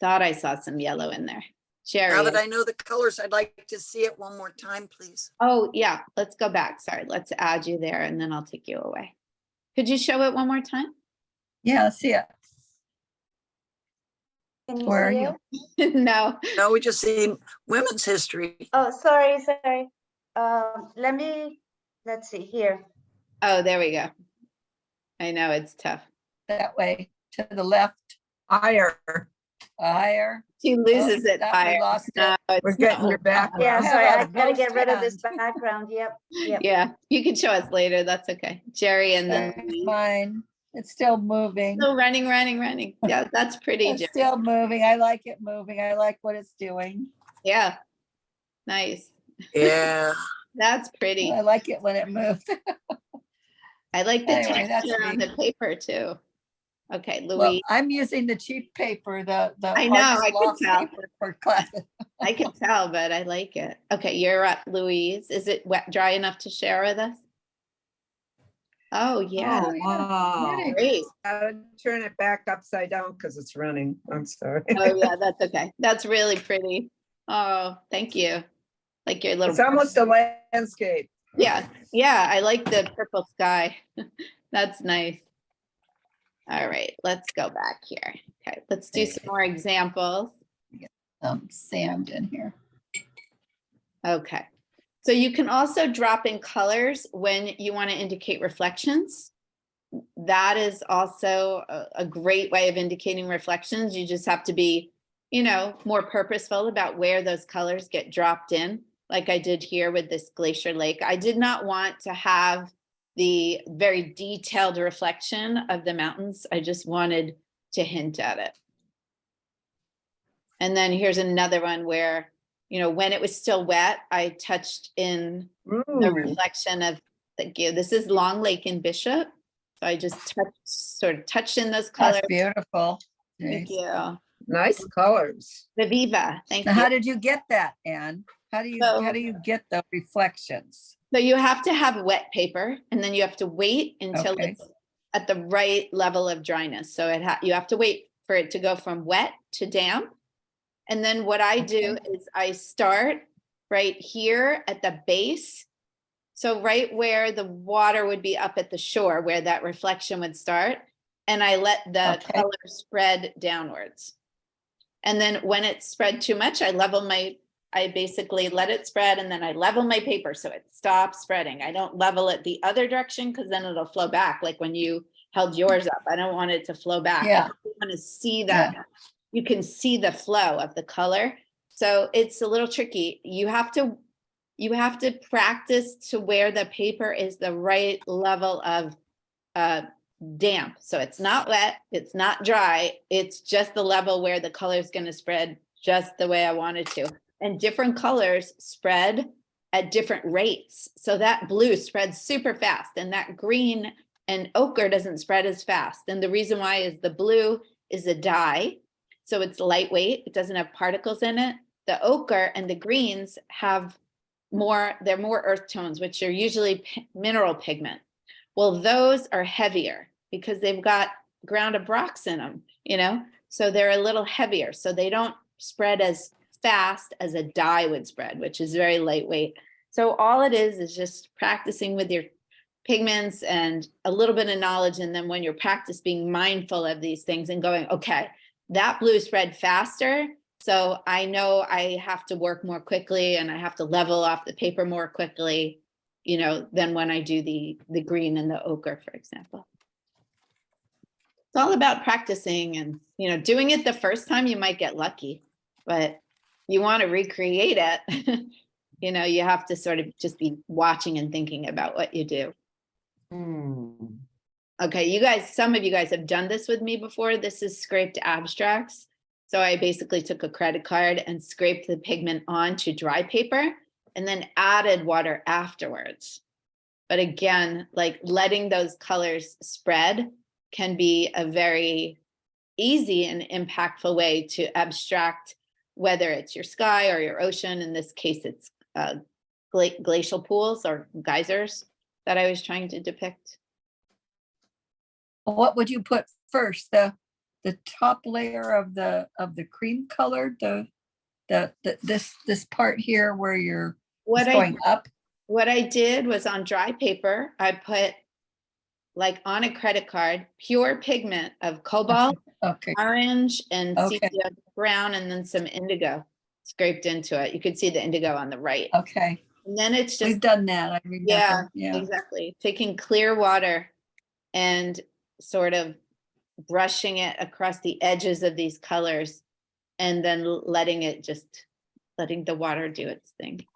Thought I saw some yellow in there. Sherry. Now that I know the colors, I'd like to see it one more time, please. Oh, yeah, let's go back. Sorry, let's add you there and then I'll take you away. Could you show it one more time? Yeah, let's see it. Can you Where are see you? it? No. No, we just see women's history. Oh, sorry. Let's see here. Oh, there we go. I know it's tough. That way, to the left, Higher. higher. She loses it that we higher. lost it. No, it's We're getting your back. Yeah, I have sorry, a I gotta get ghost rid of this hand. background. Yep. Yeah, you can show us later. That's okay. Jerry and then There's Louise. mine. It's still moving. Still running. Yeah, that's pretty. It's Jerry. still moving. I like it moving. I like what it's doing. Yeah. Nice. Yeah. That's pretty. I like it when it moves. I like the Anyway, that's texture on me. the paper too. Okay, Well, Louise. I'm using the cheap paper, the I know, hard I could sloth tell. paper for classes. I can tell, but I like it. Okay, you're up, Louise. Is it wet, dry enough to share with us? Oh, yeah. Oh, wow. Pretty. Great. Turn it back upside down because it's running. I'm sorry. Oh, yeah, that's okay. That's really pretty. Oh, thank you. Like your little. It's almost a landscape. Yeah, yeah, I like the purple sky. That's nice. All right, let's go back here. Okay, let's do some more examples. Sand in here. Okay, so you can also drop in colors when you want to indicate reflections. That is also a great way of indicating reflections. You just have to be, more purposeful about where those colors get dropped in, like I did here with this glacier lake. I did not want to have the very detailed reflection of the mountains. I just wanted to hint at it. And then here's another one where, when it was still wet, I touched in the reflection of, thank you. This is Long Lake in Bishop. So I just sort of touched in those That's colors. beautiful. Thank Jeez. you. Nice colors. Viviva, thank Now, you. how did you get that, Anne? How do you get the reflections? So you have to have wet paper, and then you have to wait until Okay. it's at the right level of dryness. So you have to wait for it to go from wet to damp. And then what I do is I start right here at the base. So right where the water would be up at the shore, where that reflection would start. And I let the Okay. color spread downwards. And then when it's spread too much, I basically let it spread, and then I level my paper so it stops spreading. I don't level it the other direction because then it'll flow back. Like when you held yours up, I don't want it to flow back. Yeah. I want to see that. You can see the flow of the color. So it's a little tricky. You have to practice to where the paper is the right level of damp. So it's not wet, it's not dry, it's just the level where the color is going to spread just the way I want it to. And different colors spread at different rates. So that blue spreads super fast, and that green and ochre doesn't spread as fast. And the reason why is the blue is a dye, so it's lightweight, it doesn't have particles in it. The ochre and the greens have they're more earth tones, which are usually mineral pigment. Well, those are heavier because they've got ground up rocks in them, so they're a little heavier. So they don't spread as fast as a dye would spread, which is very lightweight. So all it is just practicing with your pigments and a little bit of knowledge. And then when you're practice being mindful of these things and going, okay, that blue spread faster. So I know I have to work more quickly and I have to level off the paper more quickly, than when I do the green and the ochre, for example. It's all about practicing and, doing it the first time, you might get lucky, but you want to recreate it, you have to sort of just be watching and thinking about what you do. Okay, some of you guys have done this with me before. This is scraped abstracts. So I basically took a credit card and scraped the pigment onto dry paper and then added water afterwards. But again, like letting those colors spread can be a very easy and impactful way to abstract, whether it's your sky or your ocean. In this case, it's glacial pools or geysers that I was trying to depict. What would you put first? The top layer of the cream colored, this part here where you're going up? What I did was on dry paper, I put like on a credit card, pure pigment of cobalt, orange, and sepia brown, and then some indigo scraped into it. You could see the indigo on the right. Okay. And then it's just, we've done that. I remember. Yeah, exactly. Taking clear water and sort of brushing it across the edges of these colors and then letting the water do its thing.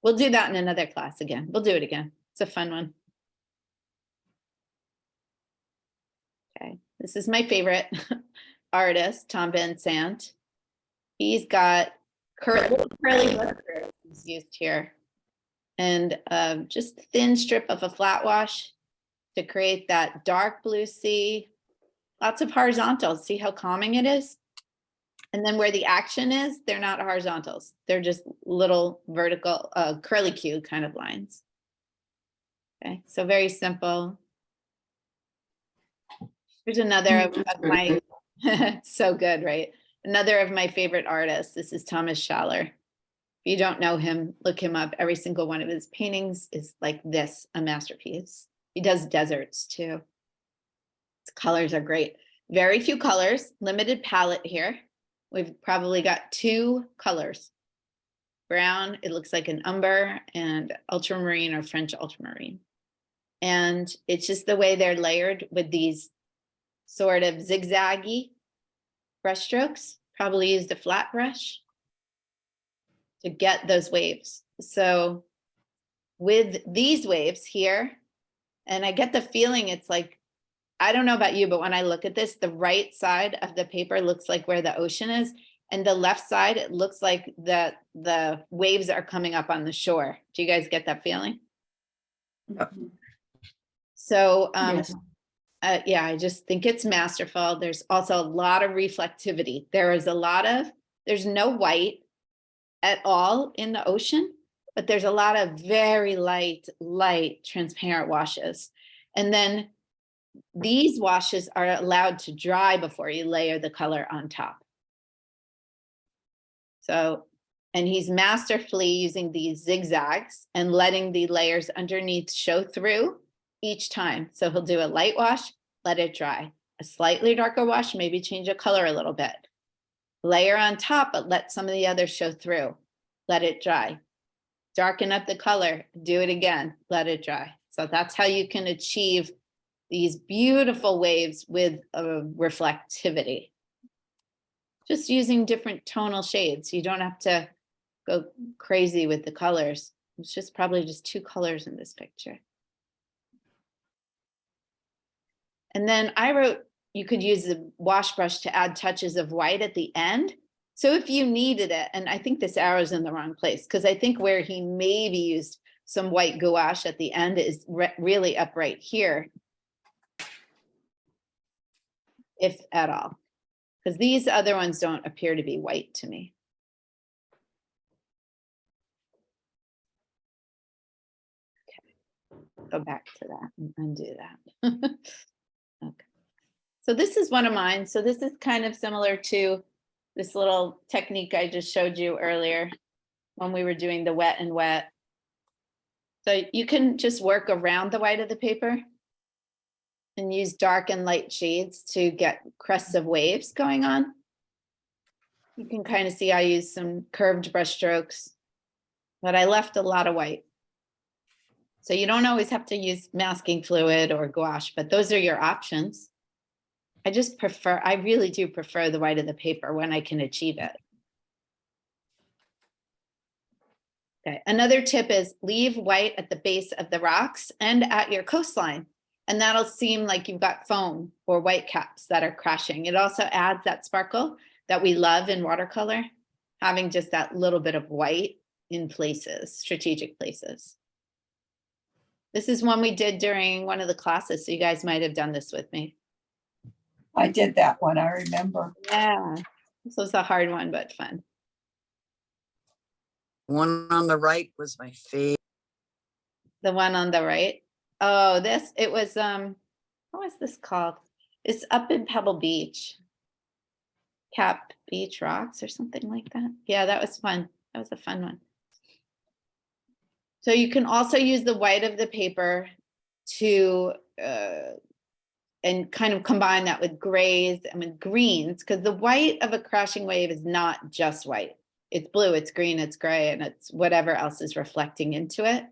We'll do that in another class again. We'll do it again. It's a fun one. Okay, this is my favorite artist, Tom Van Sant. He's got curly whiskers used here, and just thin strip of a flat wash to create that dark blue sea. Lots of horizontals. See how calming it is? And then where the action is, they're not horizontals. They're just little vertical, curly Q kind of lines. Okay, so very simple. Here's another of my, so good, right? Another of my favorite artists. This is Thomas Schaller. If you don't know him, look him up. Every single one of his paintings is like this, a masterpiece. He does deserts too. His colors are great. Very few colors, limited palette here. We've probably got 2 colors. Brown, it looks like an umber, and ultramarine or French ultramarine. And it's just the way they're layered with these sort of zigzaggy brush strokes. Probably used a flat brush to get those waves. So with these waves here, and I get the feeling it's like, I don't know about you, but when I look at this, the right side of the paper looks like where the ocean is, and the left side, it looks like the waves are coming up on the shore. Do you guys get that feeling? So, Yes. yeah, I just think it's masterful. There's also a lot of reflectivity. There's no white at all in the ocean, but there's a lot of very light, transparent washes. And then these washes are allowed to dry before you layer the color on top. So, and he's masterfully using these zigzags and letting the layers underneath show through each time. So he'll do a light wash, let it dry. A slightly darker wash, maybe change the color a little bit. Layer on top, but let some of the others show through. Let it dry. Darken up the color, do it again, let it dry. So that's how you can achieve these beautiful waves with reflectivity. Just using different tonal shades. You don't have to go crazy with the colors. It's just probably just 2 colors in this picture. And then I wrote, you could use the wash brush to add touches of white at the end. So if you needed it, and I think this arrow's in the wrong place, because I think where he maybe used some white gouache at the end is really up right here, if at all. Because these other ones don't appear to be white to me. Okay, go back to that and undo that. Okay. So this is one of mine. So this is kind of similar to this little technique I just showed you earlier when we were doing the wet and wet. So you can just work around the white of the paper and use dark and light shades to get crests of waves going on. You can kind of see I used some curved brush strokes, but I left a lot of white. So you don't always have to use masking fluid or gouache, but those are your options. I really do prefer the white of the paper when I can achieve it. Okay, another tip is leave white at the base of the rocks and at your coastline. And that'll seem like you've got foam or white caps that are crashing. It also adds that sparkle that we love in watercolor, having just that little bit of white in places, strategic places. This is one we did during one of the classes, so you guys might have done this with me. I did that one, I remember. Yeah, this was a hard one, but fun. One on the right was my favorite. The one on the right. Oh, it was, what was this called? It's up in Pebble Beach. Cap Beach Rocks or something like that. Yeah, that was fun. That was a fun one. So you can also use the white of the paper to, and kind of combine that with grays and with greens, because the white of a crashing wave is not just white. It's blue, it's green, it's gray, and it's whatever else is reflecting into it.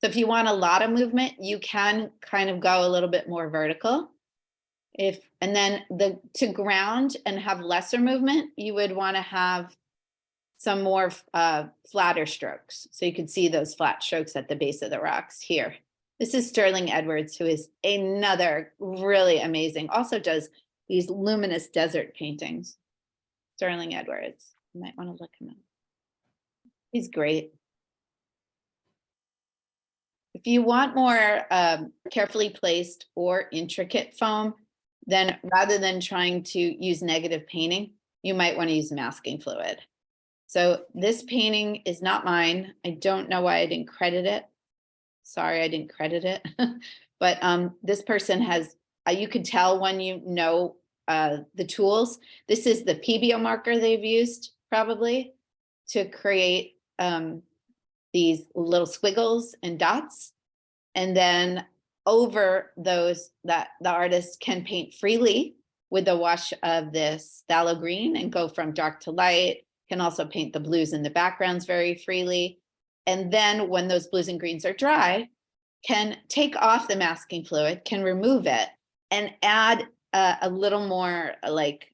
So if you want a lot of movement, you can kind of go a little bit more vertical. And then to ground and have lesser movement, you would want to have some more flatter strokes. So you can see those flat strokes at the base of the rocks here. This is Sterling Edwards, who is another really amazing, also does these luminous desert paintings. Sterling Edwards, you might want to look him up. He's great. If you want more carefully placed or intricate foam, then rather than trying to use negative painting, you might want to use masking fluid. So this painting is not mine. I don't know why I didn't credit it. Sorry, I didn't credit it. But this person has, you could tell when you know the tools. This is the PBO marker they've used probably to create these little squiggles and dots. And then over those, that the artist can paint freely with the wash of this phthalo green and go from dark to light, can also paint the blues in the backgrounds very freely. And then when those blues and greens are dry, can take off the masking fluid, can remove it, and add a little more like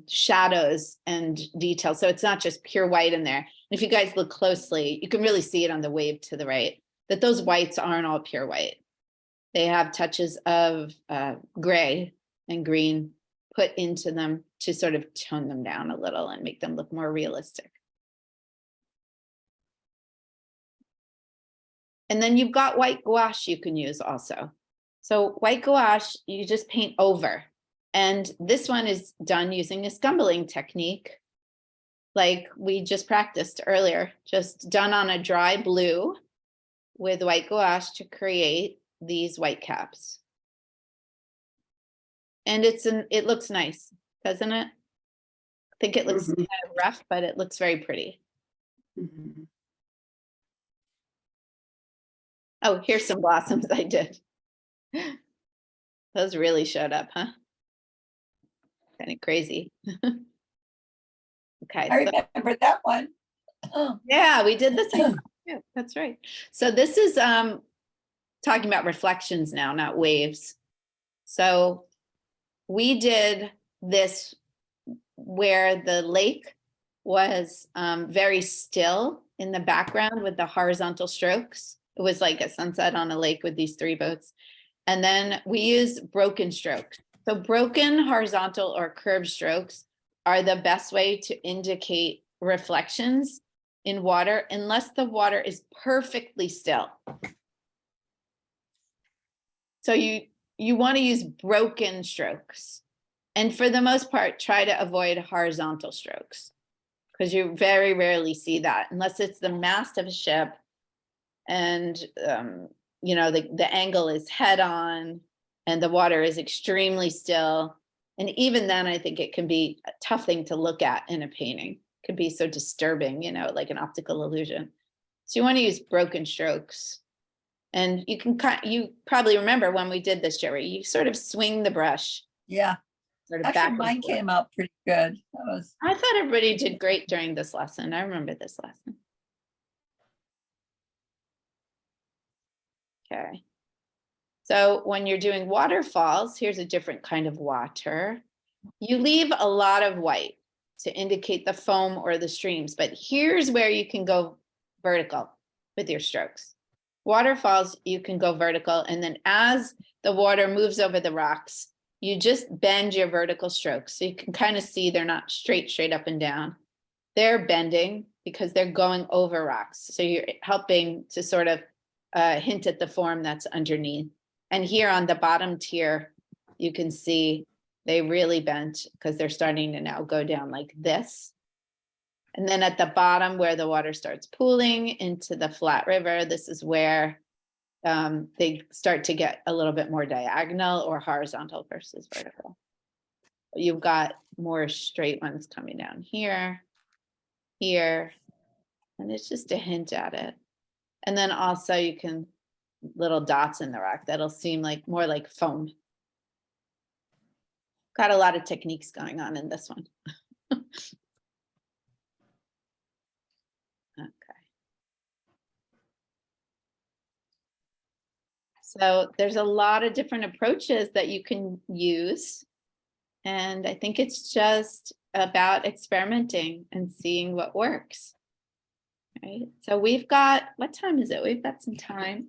shadows and details. So it's not just pure white in there. And if you guys look closely, you can really see it on the wave to the right, that those whites aren't all pure white. They have touches of gray and green put into them to sort of tone them down a little and make them look more realistic. And then you've got white gouache you can use also. So white gouache, you just paint over. And this one is done using a scumbling technique, like we just practiced earlier, just done on a dry blue with white gouache to create these white caps. And it looks nice, doesn't it? I think it looks Mhm. kind of rough, but it looks very pretty. Mhm. Oh, here's some blossoms I did. Those really showed up, huh? Kind of crazy. Okay, I so remember that one. yeah, we did the same. Yeah, that's right. So this is talking about reflections now, not waves. So we did this where the lake was very still in the background with the horizontal strokes. It was like a sunset on a lake with these 3 boats. And then we use broken strokes. So broken horizontal or curved strokes are the best way to indicate reflections in water unless the water is perfectly still. So you want to use broken strokes. And for the most part, try to avoid horizontal strokes because you very rarely see that unless it's the mast of a ship and you know, the angle is head on and the water is extremely still. And even then, I think it can be a tough thing to look at in a painting. It could be so disturbing, you know, like an optical illusion. So you want to use broken strokes. And you probably remember when we did this, Jerry, you sort of swing the brush Yeah, sort of back actually and mine forth. came out pretty good. That was, I thought everybody did great during this lesson. I remember this lesson. Okay. So when you're doing waterfalls, here's a different kind of water. You leave a lot of white to indicate the foam or the streams, but here's where you can go vertical with your strokes. Waterfalls, you can go vertical, and then as the water moves over the rocks, you just bend your vertical strokes. So you can kind of see they're not straight up and down. They're bending because they're going over rocks. So you're helping to sort of hint at the form that's underneath. And here on the bottom tier, you can see they really bent because they're starting to now go down like this. And then at the bottom where the water starts pooling into the flat river, this is where they start to get a little bit more diagonal or horizontal versus vertical. You've got more straight ones coming down here, here, and it's just a hint at it. And then also you can little dots in the rock that'll seem like more like foam. Got a lot of techniques going on in this one. Okay. So there's a lot of different approaches that you can use. And I think it's just about experimenting and seeing what works. Right. So we've got, what time is it? We've got some time.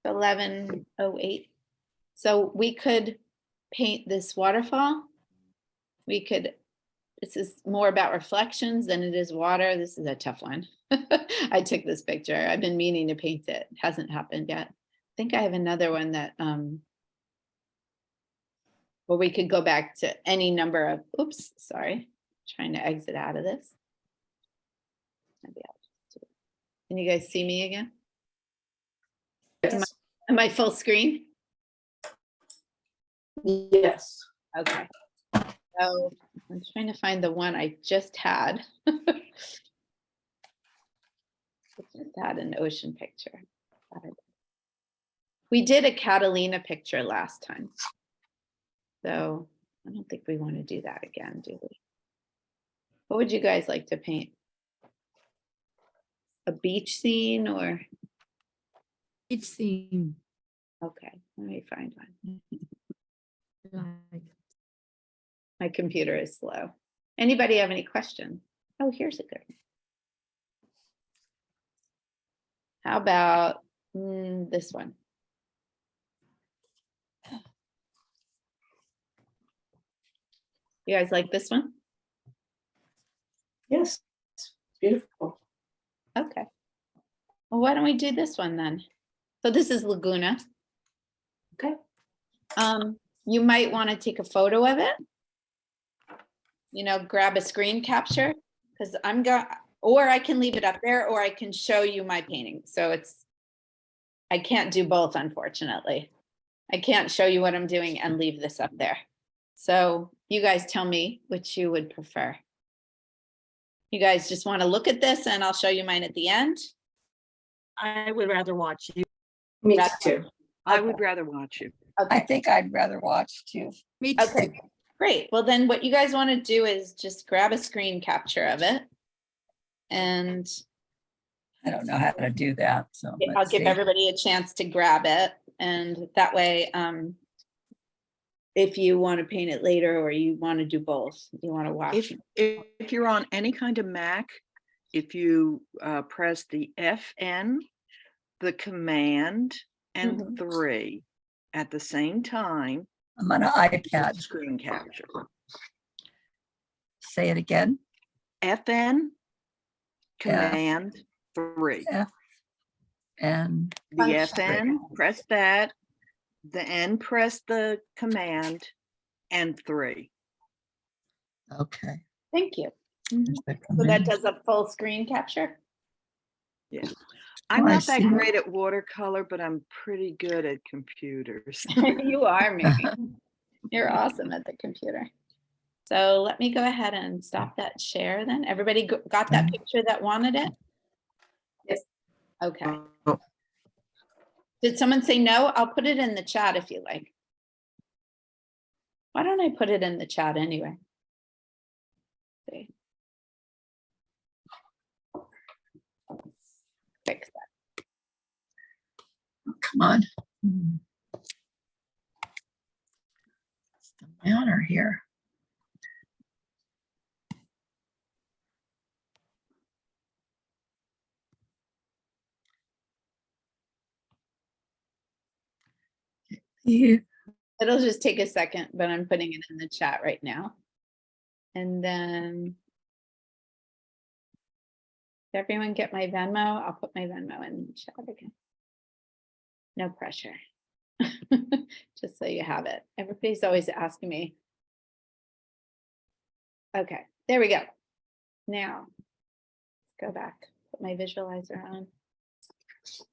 11:08. So we could paint this waterfall. We could, this is more about reflections than it is water. This is a tough one. I took this picture. I've been meaning to paint it. It hasn't happened yet. I think I have another one that where we could go back to any number of, oops, sorry, trying to exit out of this. Maybe I'll just do it. Can you guys see me again? Yes. Am I full screen? Yes. Okay. So I'm trying to find the one I just had. I just had an ocean picture. We did a Catalina picture last time. So I don't think we want to do that again, do we? What would you guys like to paint? A beach scene or? Each scene. Okay, let me find one. Like, My computer is slow. Anybody have any questions? Oh, here's a good one. How about this one? You guys like this one? Yes. Beautiful. Okay. Well, why don't we do this one then? So this is Laguna. Okay. You might want to take a photo of it. You know, grab a screen capture because or I can leave it up there or I can show you my painting. So I can't do both, unfortunately. I can't show you what I'm doing and leave this up there. So you guys tell me which you would prefer. You guys just want to look at this and I'll show you mine at the end. I would rather watch you. Me That's too. I would rather watch you. I Okay, think I'd rather watch too. Me too. okay, great. Well, then what you guys want to do is just grab a screen capture of it. And I don't know how to do that, so. I'll let's give see. everybody a chance to grab it. And that way, if you want to paint it later or you want to do both, you want to watch. If you're on any kind of Mac, if you press the FN, the Command, and Mhm. 3 at the same time, I'm on an iPad. screen capture. Say it again. FN, Command 3. And The FN, press that. The N, press the Command, and 3. okay. Thank you. There's the So that command. does a full screen capture? Yeah. I'm Oh, I not that see. great at watercolor, but I'm pretty good at computers. You are, Mary. You're awesome at the computer. So let me go ahead and stop that share then. Everybody got that picture that wanted it? Yes. Okay. Oh. Did someone say no? I'll put it in the chat if you like. Why don't I put it in the chat anyway? See. Fix that. Come on. It's my honor here. Yeah. It'll just take a second, but I'm putting it in the chat right now. And then did everyone get my Venmo? I'll put my Venmo in the chat again. No pressure. Just so you have it. Everybody's always asking me. Okay, there we go. Now, let's go back, put my visualizer on.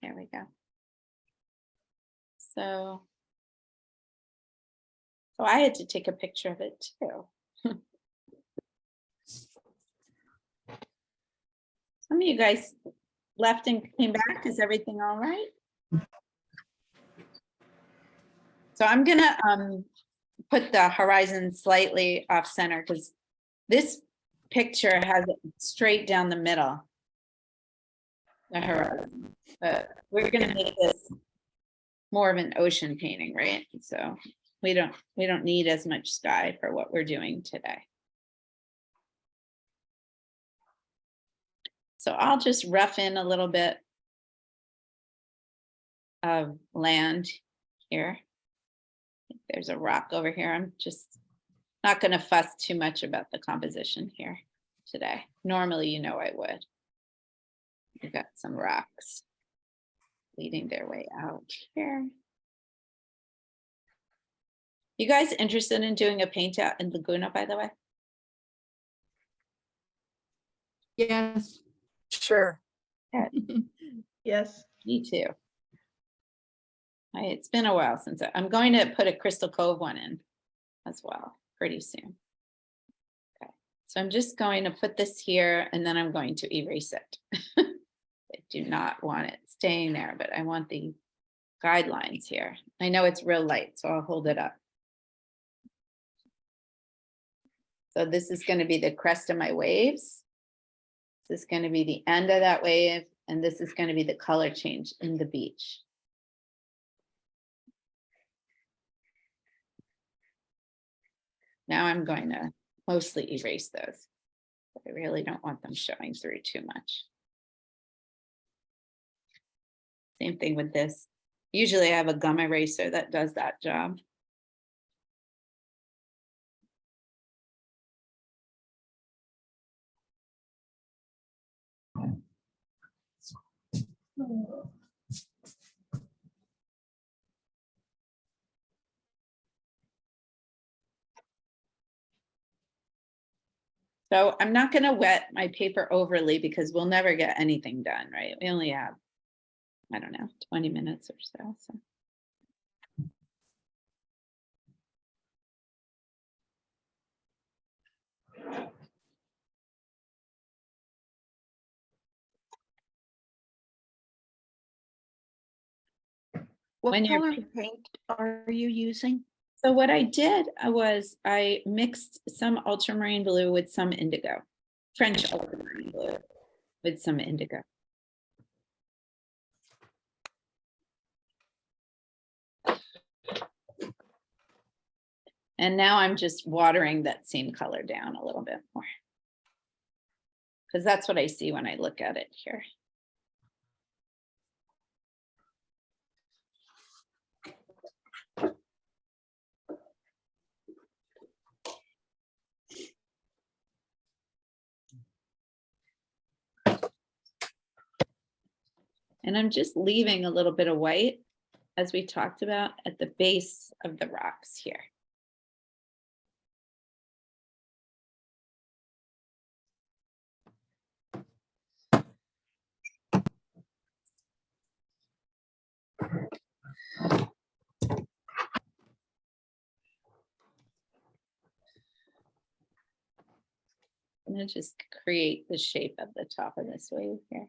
There we go. So I had to take a picture of it too. Some of you guys left and came back. Is everything all right? So I'm gonna put the horizon slightly off center because this picture has it straight down the middle. The horizon, but we're gonna make this more of an ocean painting, right? So we don't need as much sky for what we're doing today. So I'll just rough in a little bit of land here. There's a rock over here. I'm just not going to fuss too much about the composition here today. Normally, you know I would. We've got some rocks leading their way out here. You guys interested in doing a paint out in Laguna, by the way? Yes. Sure. Yes. Me too. It's been a while since I'm going to put a Crystal Cove one in as well pretty soon. Okay, so I'm just going to put this here and then I'm going to erase it. I do not want it staying there, but I want the guidelines here. I know it's real light, so I'll hold it up. So this is going to be the crest of my waves. This is going to be the end of that wave, and this is going to be the color change in the beach. Now I'm going to mostly erase those. I really don't want them showing through too much. Same thing with this. Usually I have a gum eraser that does that job. So I'm not going to wet my paper overly because we'll never get anything done, right? We only have, I don't know, 20 minutes or so. What When you're color paint are you using? So what I did was I mixed some ultramarine blue with some indigo, French ultramarine blue with some indigo. And now I'm just watering that same color down a little bit more. Because that's what I see when I look at it here. And I'm just leaving a little bit of white, as we talked about, at the base of the rocks here. I'm going to just create the shape of the top of this wave here.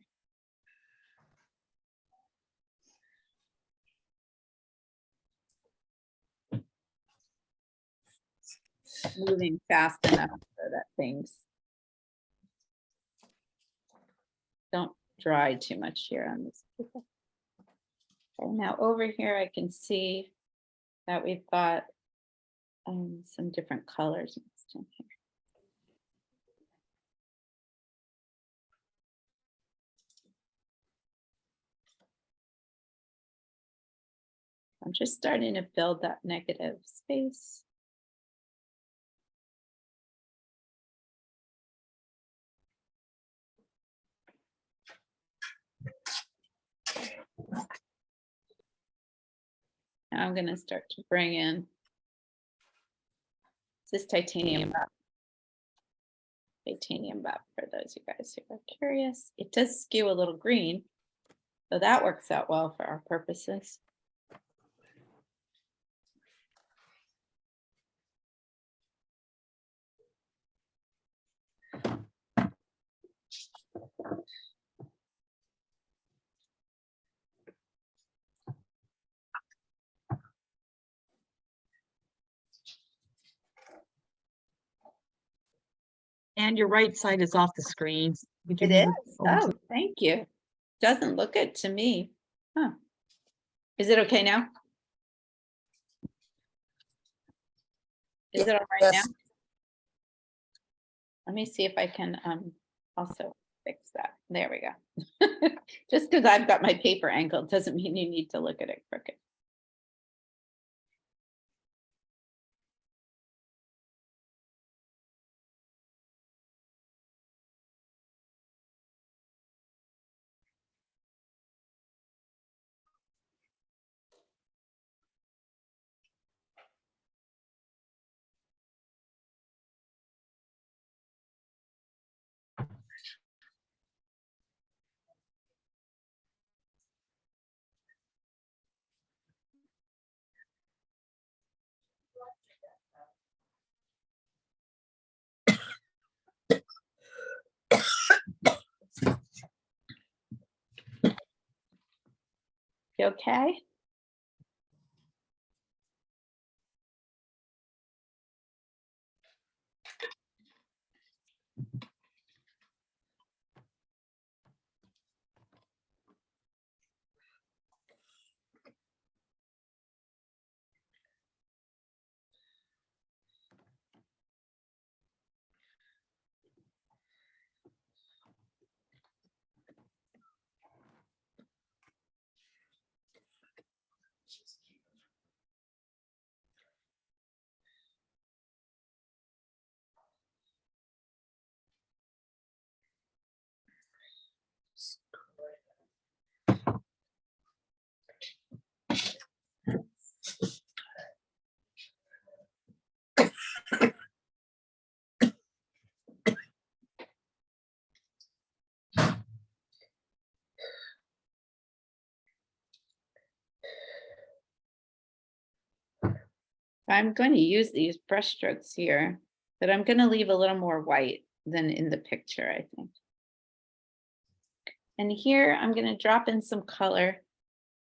Moving fast enough so that things don't dry too much here on this paper. Okay, now over here I can see that we've got some different colors mixed in here. I'm just starting to build that negative space. Now I'm going to start to bring in this titanium buff. Titanium buff, for those of you guys who are curious. It does skew a little green, so that works out well for our purposes. And your right side is off the screen. Would you It move is. over to- Oh, thank you. Doesn't look it to me. Huh. Is it okay now? Is it all right now? Yes. Let me see if I can also fix that. There we go. Just because I've got my paper angled doesn't mean you need to look at it crooked. You okay? I'm going to use these brush strokes here, but I'm going to leave a little more white than in the picture, I think. And here I'm going to drop in some color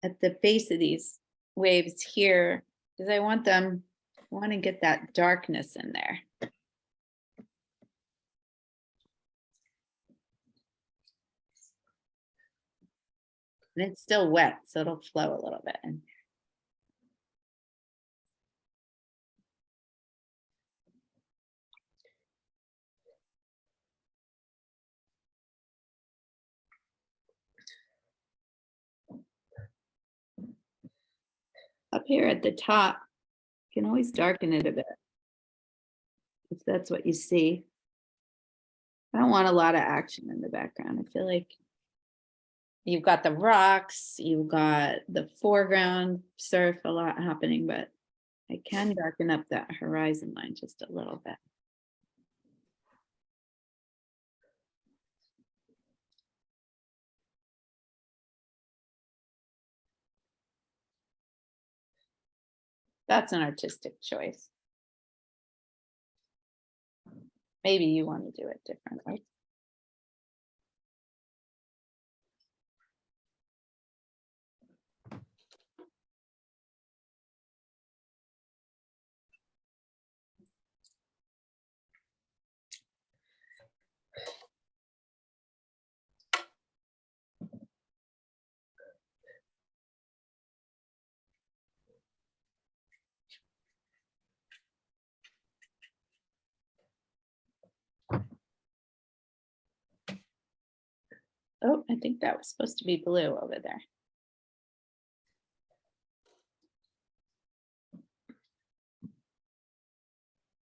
at the base of these waves here, because I want to get that darkness in there. And it's still wet, so it'll flow a little bit. Up here at the top, you can always darken it a bit, if that's what you see. I don't want a lot of action in the background. I feel like you've got the rocks, you've got the foreground surf, a lot happening, but I can darken up that horizon line just a little bit. That's an artistic choice. Maybe you want to do it differently. Oh, I think that was supposed to be blue over there.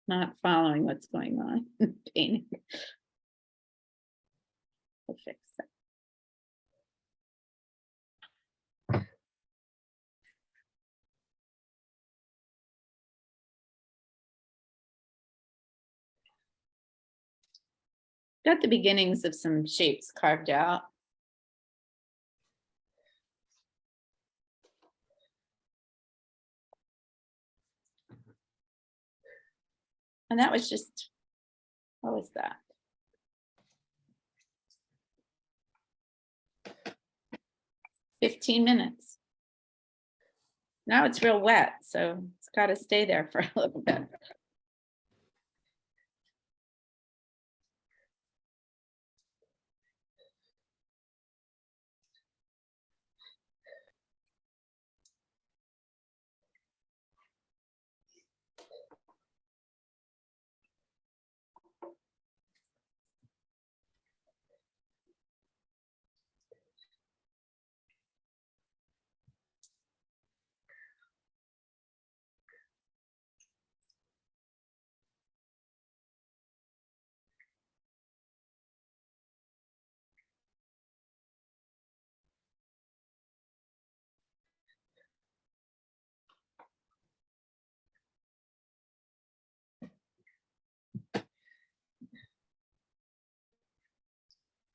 Not following what's going on. Painting. We'll fix that. Got the beginnings of some shapes carved out. And that was just, what was that? "15 minutes. Now it's real wet, so it's got to stay there for a little bit.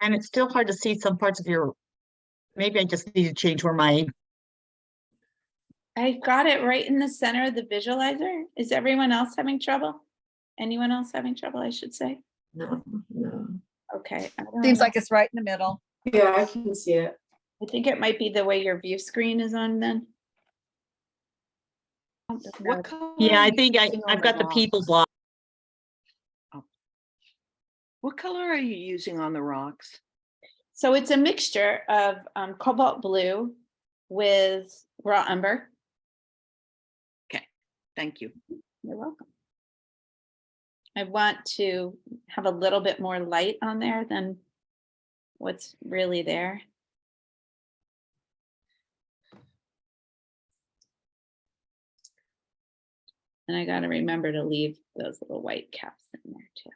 And it's still hard to see some parts of your, maybe I just need to change where my, I got it right in the center of the visualizer. Is everyone else having trouble? Anyone else having trouble, I should say? No, no. Okay. I don't Seems know. like it's right in the middle. Yeah, I can see it. I think it might be the way your view screen is on then. What color yeah, are I you think using on I've got the rocks? people block. What color are you using on the rocks? So it's a mixture of cobalt blue with raw umber. Okay, thank you. You're welcome. I want to have a little bit more light on there than what's really there. And I got to remember to leave those little white caps in there too.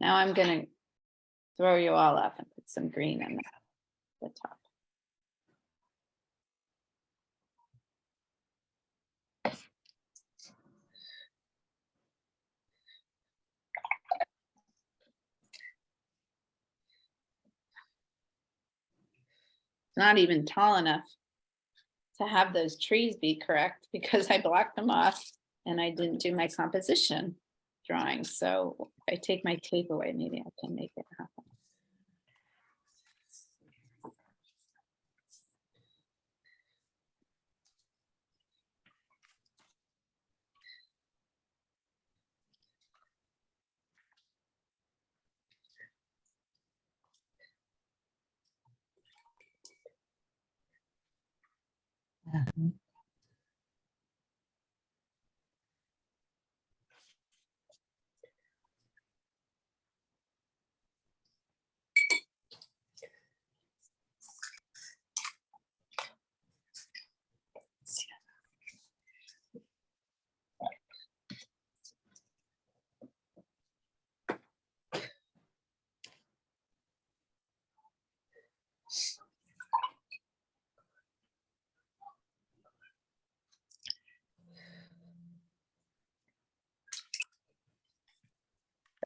Now I'm going to throw you all off and put some green on the top. not even tall enough to have those trees be correct because I blocked them off and I didn't do my composition drawing. So if I take my tape away, maybe I can make it happen.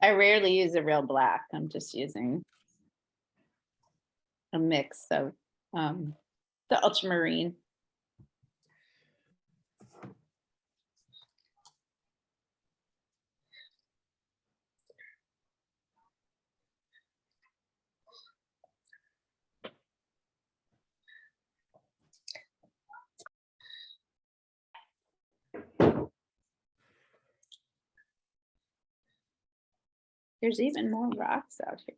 I rarely use a real black. I'm just using a mix of the ultramarine. There's even more rocks out here.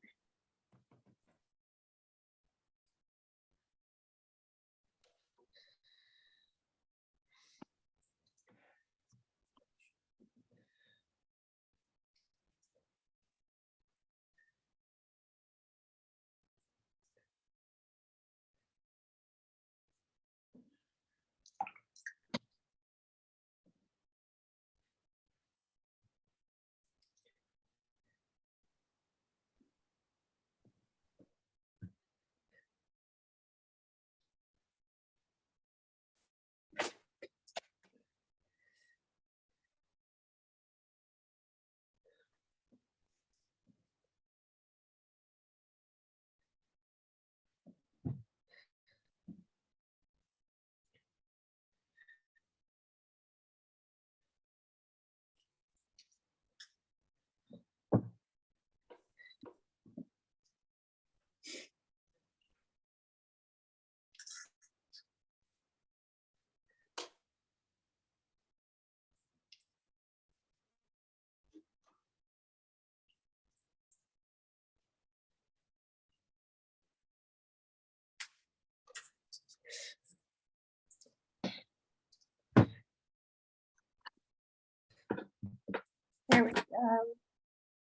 There we go.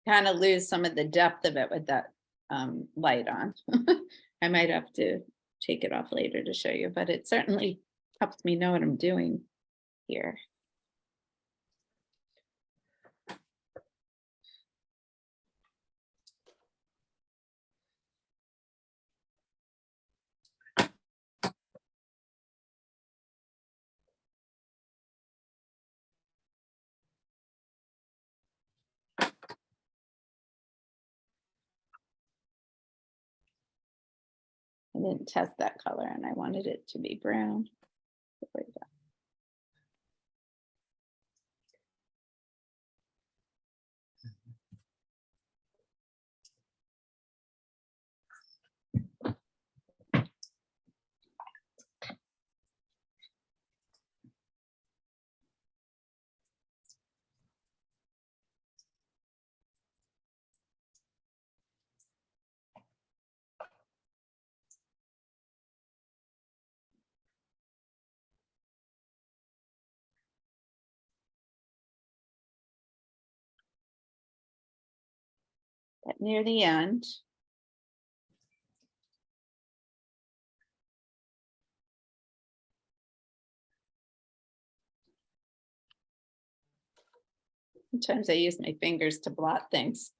Kind of lose some of the depth of it with that light on. I might have to take it off later to show you, but it certainly helps me know what I'm doing here. I didn't test that color and I wanted it to be brown. There we go. But near the end, sometimes I use my fingers to blot things.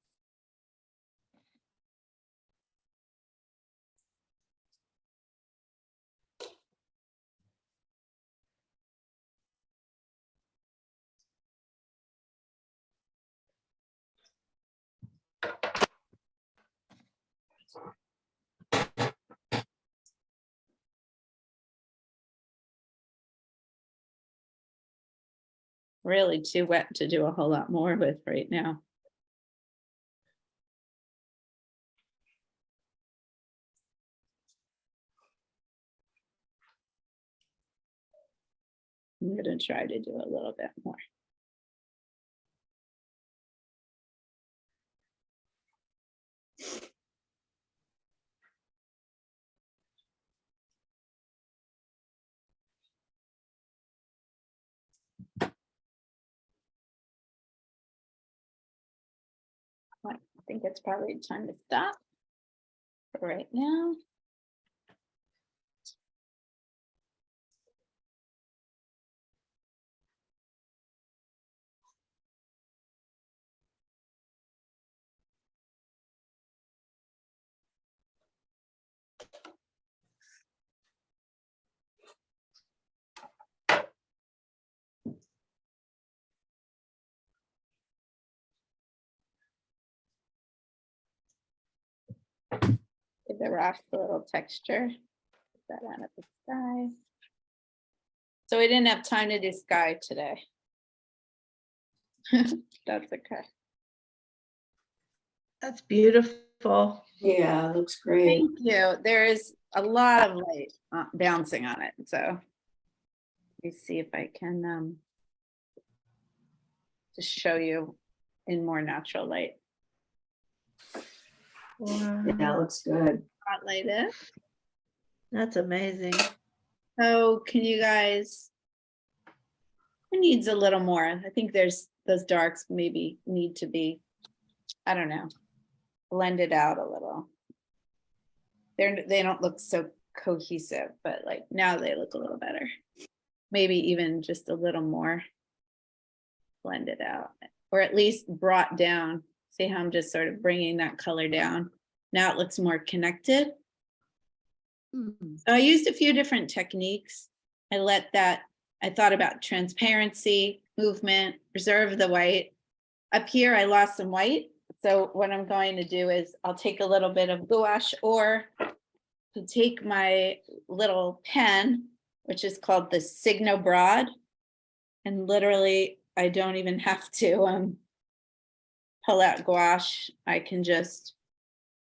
really too wet to do a whole lot more with right now. I'm gonna try to do a little bit more. I think it's probably time to stop for right now. Give the rocks a little texture. Put that on at the sky. So we didn't have time to do sky today. That's okay. That's beautiful. Yeah, it looks great. Thank you. There is a lot of light bouncing on it. So let me see if I can just show you in more natural light. Wow. Yeah, it looks good. Spotlight it. That's amazing. So can you guys, who needs a little more? I think there's those darks maybe need to be, I don't know, blended out a little. They don't look so cohesive, but like now they look a little better. Maybe even just a little more blended out, or at least brought down. See how I'm just sort of bringing that color down. Now it looks more connected. So I used a few different techniques. I thought about transparency, movement, preserve the white. Up here, I lost some white. So what I'm going to do is I'll take a little bit of gouache, or to take my little pen, which is called the Signo Broad. And literally, I don't even have to pull out gouache. I can just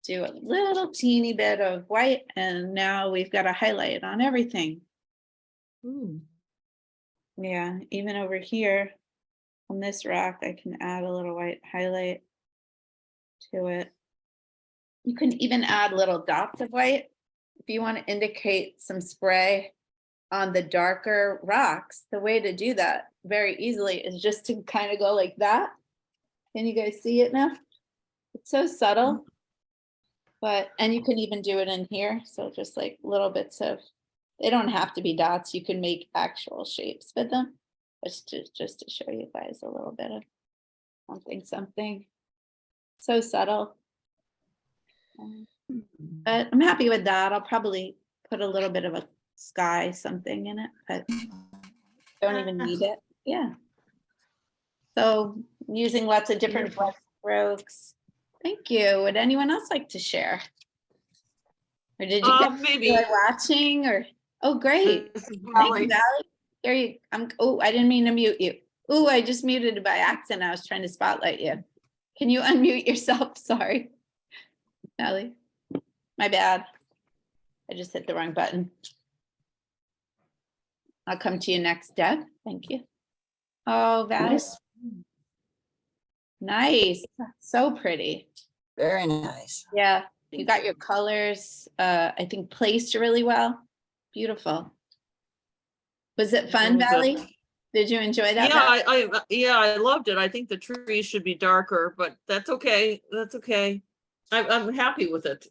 do a little teeny bit of white, and now we've got a highlight on everything. Ooh. Yeah, even over here on this rock, I can add a little white highlight to it. You can even add little dots of white if you want to indicate some spray on the darker rocks. The way to do that very easily is just to kind of go like that. Can you guys see it now? It's so subtle. And you can even do it in here. So just like little bits of, they don't have to be dots. You can make actual shapes with them. Just to show you guys a little bit of something. So subtle. But I'm happy with that. I'll probably put a little bit of a sky something in it, but don't even need it. Yeah. So using lots of different brush strokes. Thank you. Would anyone else like to share? Or did you get Maybe. watching? Or oh, great! This is Thank Valerie. you, Valerie. There you. Oh, I didn't mean to mute you. Oh, I just muted it by accident. I was trying to spotlight you. Can you unmute yourself? Sorry, Valerie. My bad. I just hit the wrong button. I'll come to you next, Deb. Thank you. Oh, Valerie. Nice. So pretty. Very nice. Yeah, you got your colors, I think placed really well. Beautiful. Was it fun, Very good. Valley? Did you enjoy that? Yeah, I loved it. I think the trees should be darker, but that's okay. That's okay. I'm happy with it.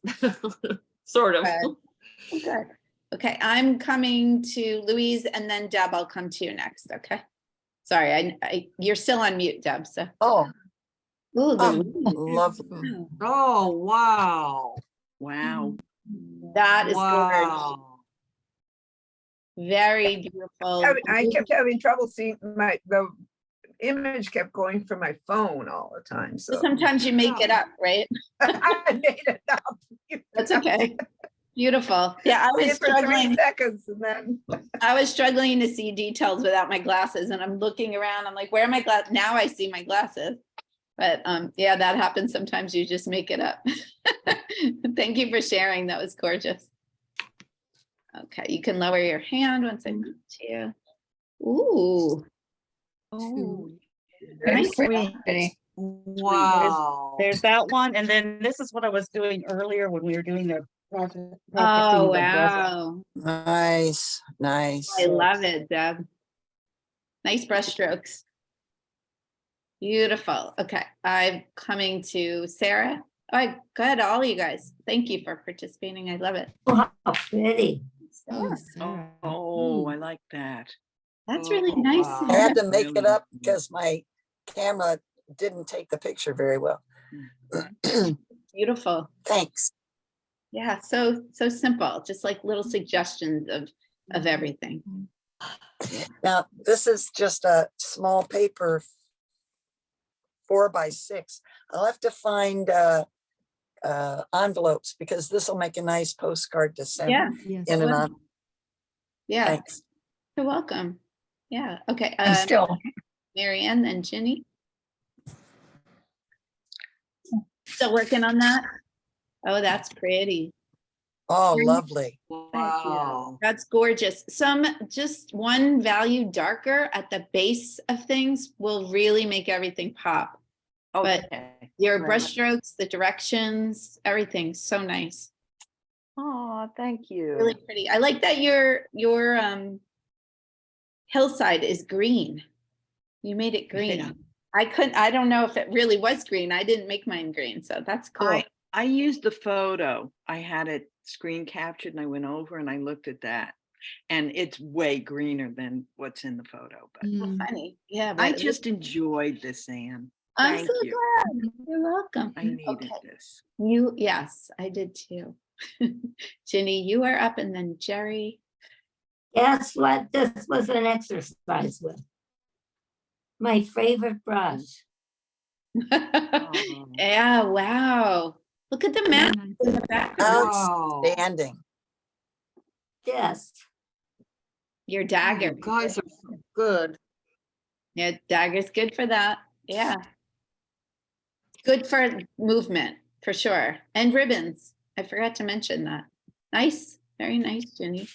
Sort of. Good. Good. Okay, I'm coming to Louise, and then Deb, I'll come to you next, okay? Sorry, you're still on mute, Deb, so. Oh, Ooh, lovely. Oh, wow. Wow. that is gorgeous. Wow. Very beautiful. I kept having trouble seeing the image kept going from my phone all the time. So Sometimes you make it up, right? I made it up. That's okay. Beautiful. Yeah, I See was it for 3 struggling. seconds and then. I was struggling to see details without my glasses, and I'm looking around. I'm like, where are my glasses? Now I see my glasses. But yeah, that happens. Sometimes you just make it up. Thank you for sharing. That was gorgeous. Okay, you can lower your hand once I come to you. Ooh, Oh, Very nice. pretty. Wow. There's that one. And then this is what I was doing earlier when we were doing the practicing Oh, the brush. wow. Nice, nice. I love it, Deb. Nice brush strokes. Beautiful. Okay, I'm coming to Sarah. All right, go ahead, all of you guys. Thank you for participating. I love it. Wow, pretty. Oh, Sarah, Sarah. oh, Ooh. I like that. that's really nice. wow. I had to make Really it up nice. because my camera didn't take the picture very well. Beautiful. Thanks. Yeah, so simple, just like little suggestions of everything. Now, this is just a small paper, 4x6. I'll have to find envelopes because this will make a nice postcard to send Yeah, Yes. in and on. yeah, Thanks. you're welcome. Yeah, okay. And still, Marianne and Ginny. Still working on that? Oh, that's pretty. Oh, Very- lovely. Wow. That's gorgeous. Just one value darker at the base of things will really make everything pop. But Okay. your Right. brush strokes, the directions, everything's so nice. Oh, thank you. Really pretty. I like that your hillside is green. You made it green. Yeah. I don't know if it really was green. I didn't make mine green, so that's cool. I used the photo. I had it screen captured and I went over and I looked at that. And it's way greener than what's in the photo. But Mm. Funny. Yeah, I but just enjoyed this, Anne. I'm Thank so you. glad. You're welcome. I needed Okay. this. Yes, I did too. Ginny, you are up, and then Jerry. Guess what this was an exercise with? My favorite brush. Oh. Yeah, wow. Look at the map Very nice. in the background. Wow. Outstanding. Yes. Your You dagger. guys are so good. Yeah, dagger's good for that. Yeah. Good for movement, for sure. And ribbons. I forgot to mention that. Nice. Very nice, Ginny.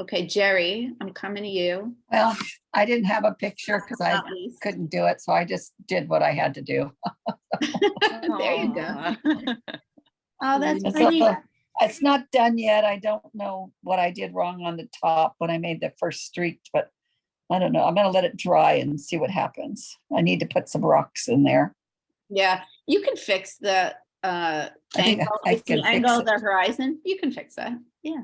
Okay, Jerry, I'm coming to you. well, I didn't have a picture because I Not least. couldn't do it. So I just did what I had to do. There you go. Aw. Oh, that's It's pretty. It's not done yet. I don't know what I did wrong on the top when I made the first streak, but I don't know. I'm gonna let it dry and see what happens. I need to put some rocks in there. Yeah, you can fix the think angle. I It's the can fix angle of it. the horizon. You can fix that. Yeah.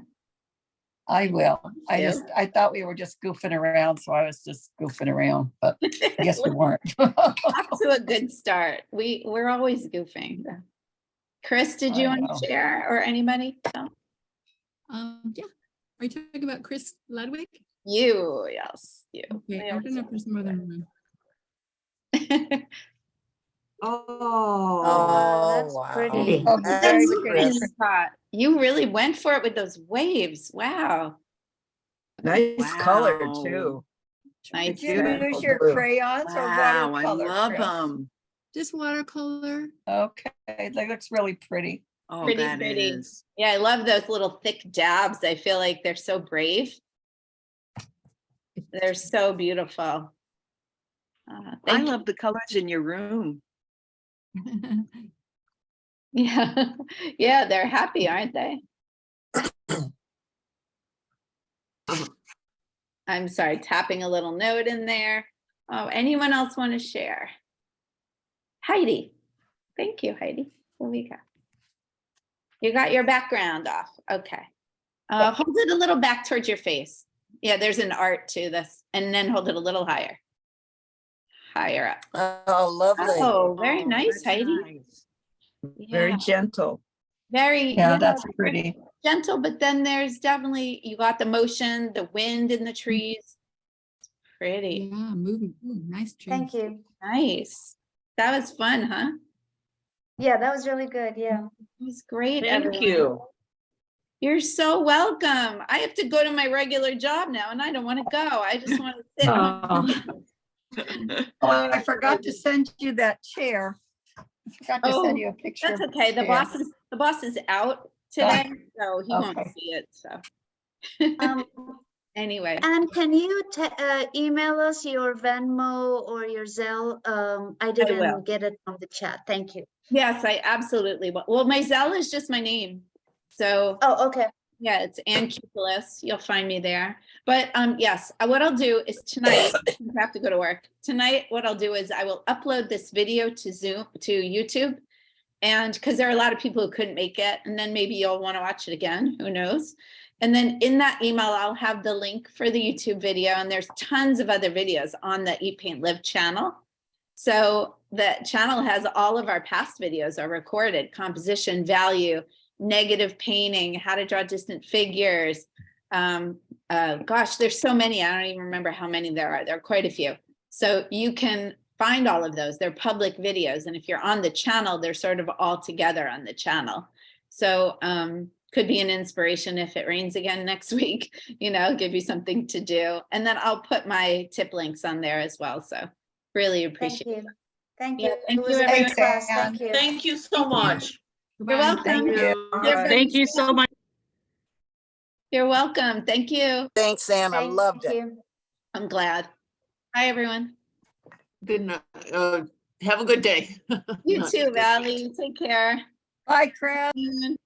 I will. Yeah. I thought we were just goofing around, so I was just goofing around, but I guess we weren't. Off to a good start. We're always goofing. Chris, did you I want know. to share, or anybody? No? Yeah. Are you talking about Chris Ladwig? You, yes, you. Okay, We I always don't know if there's more than one. Oh. Oh, that's wow. pretty. Oh, That's very That's pretty. Chris. You really went for it with those waves. Wow. Nice color Wow. too. Nice. Did you Beautiful use your blue. crayons or Wow, I watercolor? love Chris? them. Just watercolor. Okay, that looks really pretty. Oh, Pretty, that pretty. is. Yeah, I love those little thick dabs. I feel like they're so brave. They're so beautiful. I Thank you. love the colors in your room. Yeah, yeah, they're happy, aren't they? I'm sorry, tapping a little note in there. Oh, anyone else want to share? Heidi. Thank you, Heidi. Here we go. You got your background off. Okay. Hold it a little back towards your face. Yeah, there's an art to this. And then hold it a little higher. Higher up. Oh, lovely. Oh, very Oh, nice, that's Heidi. nice. Very Yeah, gentle. very Yeah, that's pretty. gentle, but then there's definitely, you got the motion, the wind in the trees. It's pretty. Yeah, moving. Ooh, nice tree. Thank you. Nice. That was fun, huh? Yeah, that was really good. Yeah. It was great. Thank everyone. you. You're so welcome. I have to go to my regular job now and I don't want to go. I just want to sit. Oh, Oh, I forgot to send you that chair. I forgot to Oh, send you a picture. That's of okay. The chair. boss is out today, so he won't Okay. see it. So Um, anyway, And can you email us your Venmo or your Zelle? I will. didn't get it from the chat. Thank you. Yes, I absolutely will. Well, my Zelle is just my name. So Oh, okay. yeah, it's Anne Kupillas. You'll find me there. But yes, what I'll do is tonight, I have to go to work. Tonight, what I'll do is I will upload this video to YouTube. And because there are a lot of people who couldn't make it, and then maybe you'll want to watch it again, who knows? And then in that email, I'll have the link for the YouTube video, and there's tons of other videos on the Eat, Paint, Live channel. So the channel has all of our past videos are recorded: composition, value, negative painting, how to draw distant figures. Gosh, there's so many. I don't even remember how many there are. There are quite a few. So you can find all of those. They're public videos. And if you're on the channel, they're sort of all together on the channel. So could be an inspiration if it rains again next week, give you something to do. And then I'll put my tip links on there as well. So really appreciate it. Thank Yeah, you. thank It was you, a great everyone. class. Anne. Thank you. Thank you so much. You're welcome. Thank you. Thank you so much. You're welcome. Thank you. Thanks, Anne. I Thank loved it. you. I'm glad. Hi, everyone. Good night. Have a good day. You too, Valley. Take care. Bye, Chris. Bye.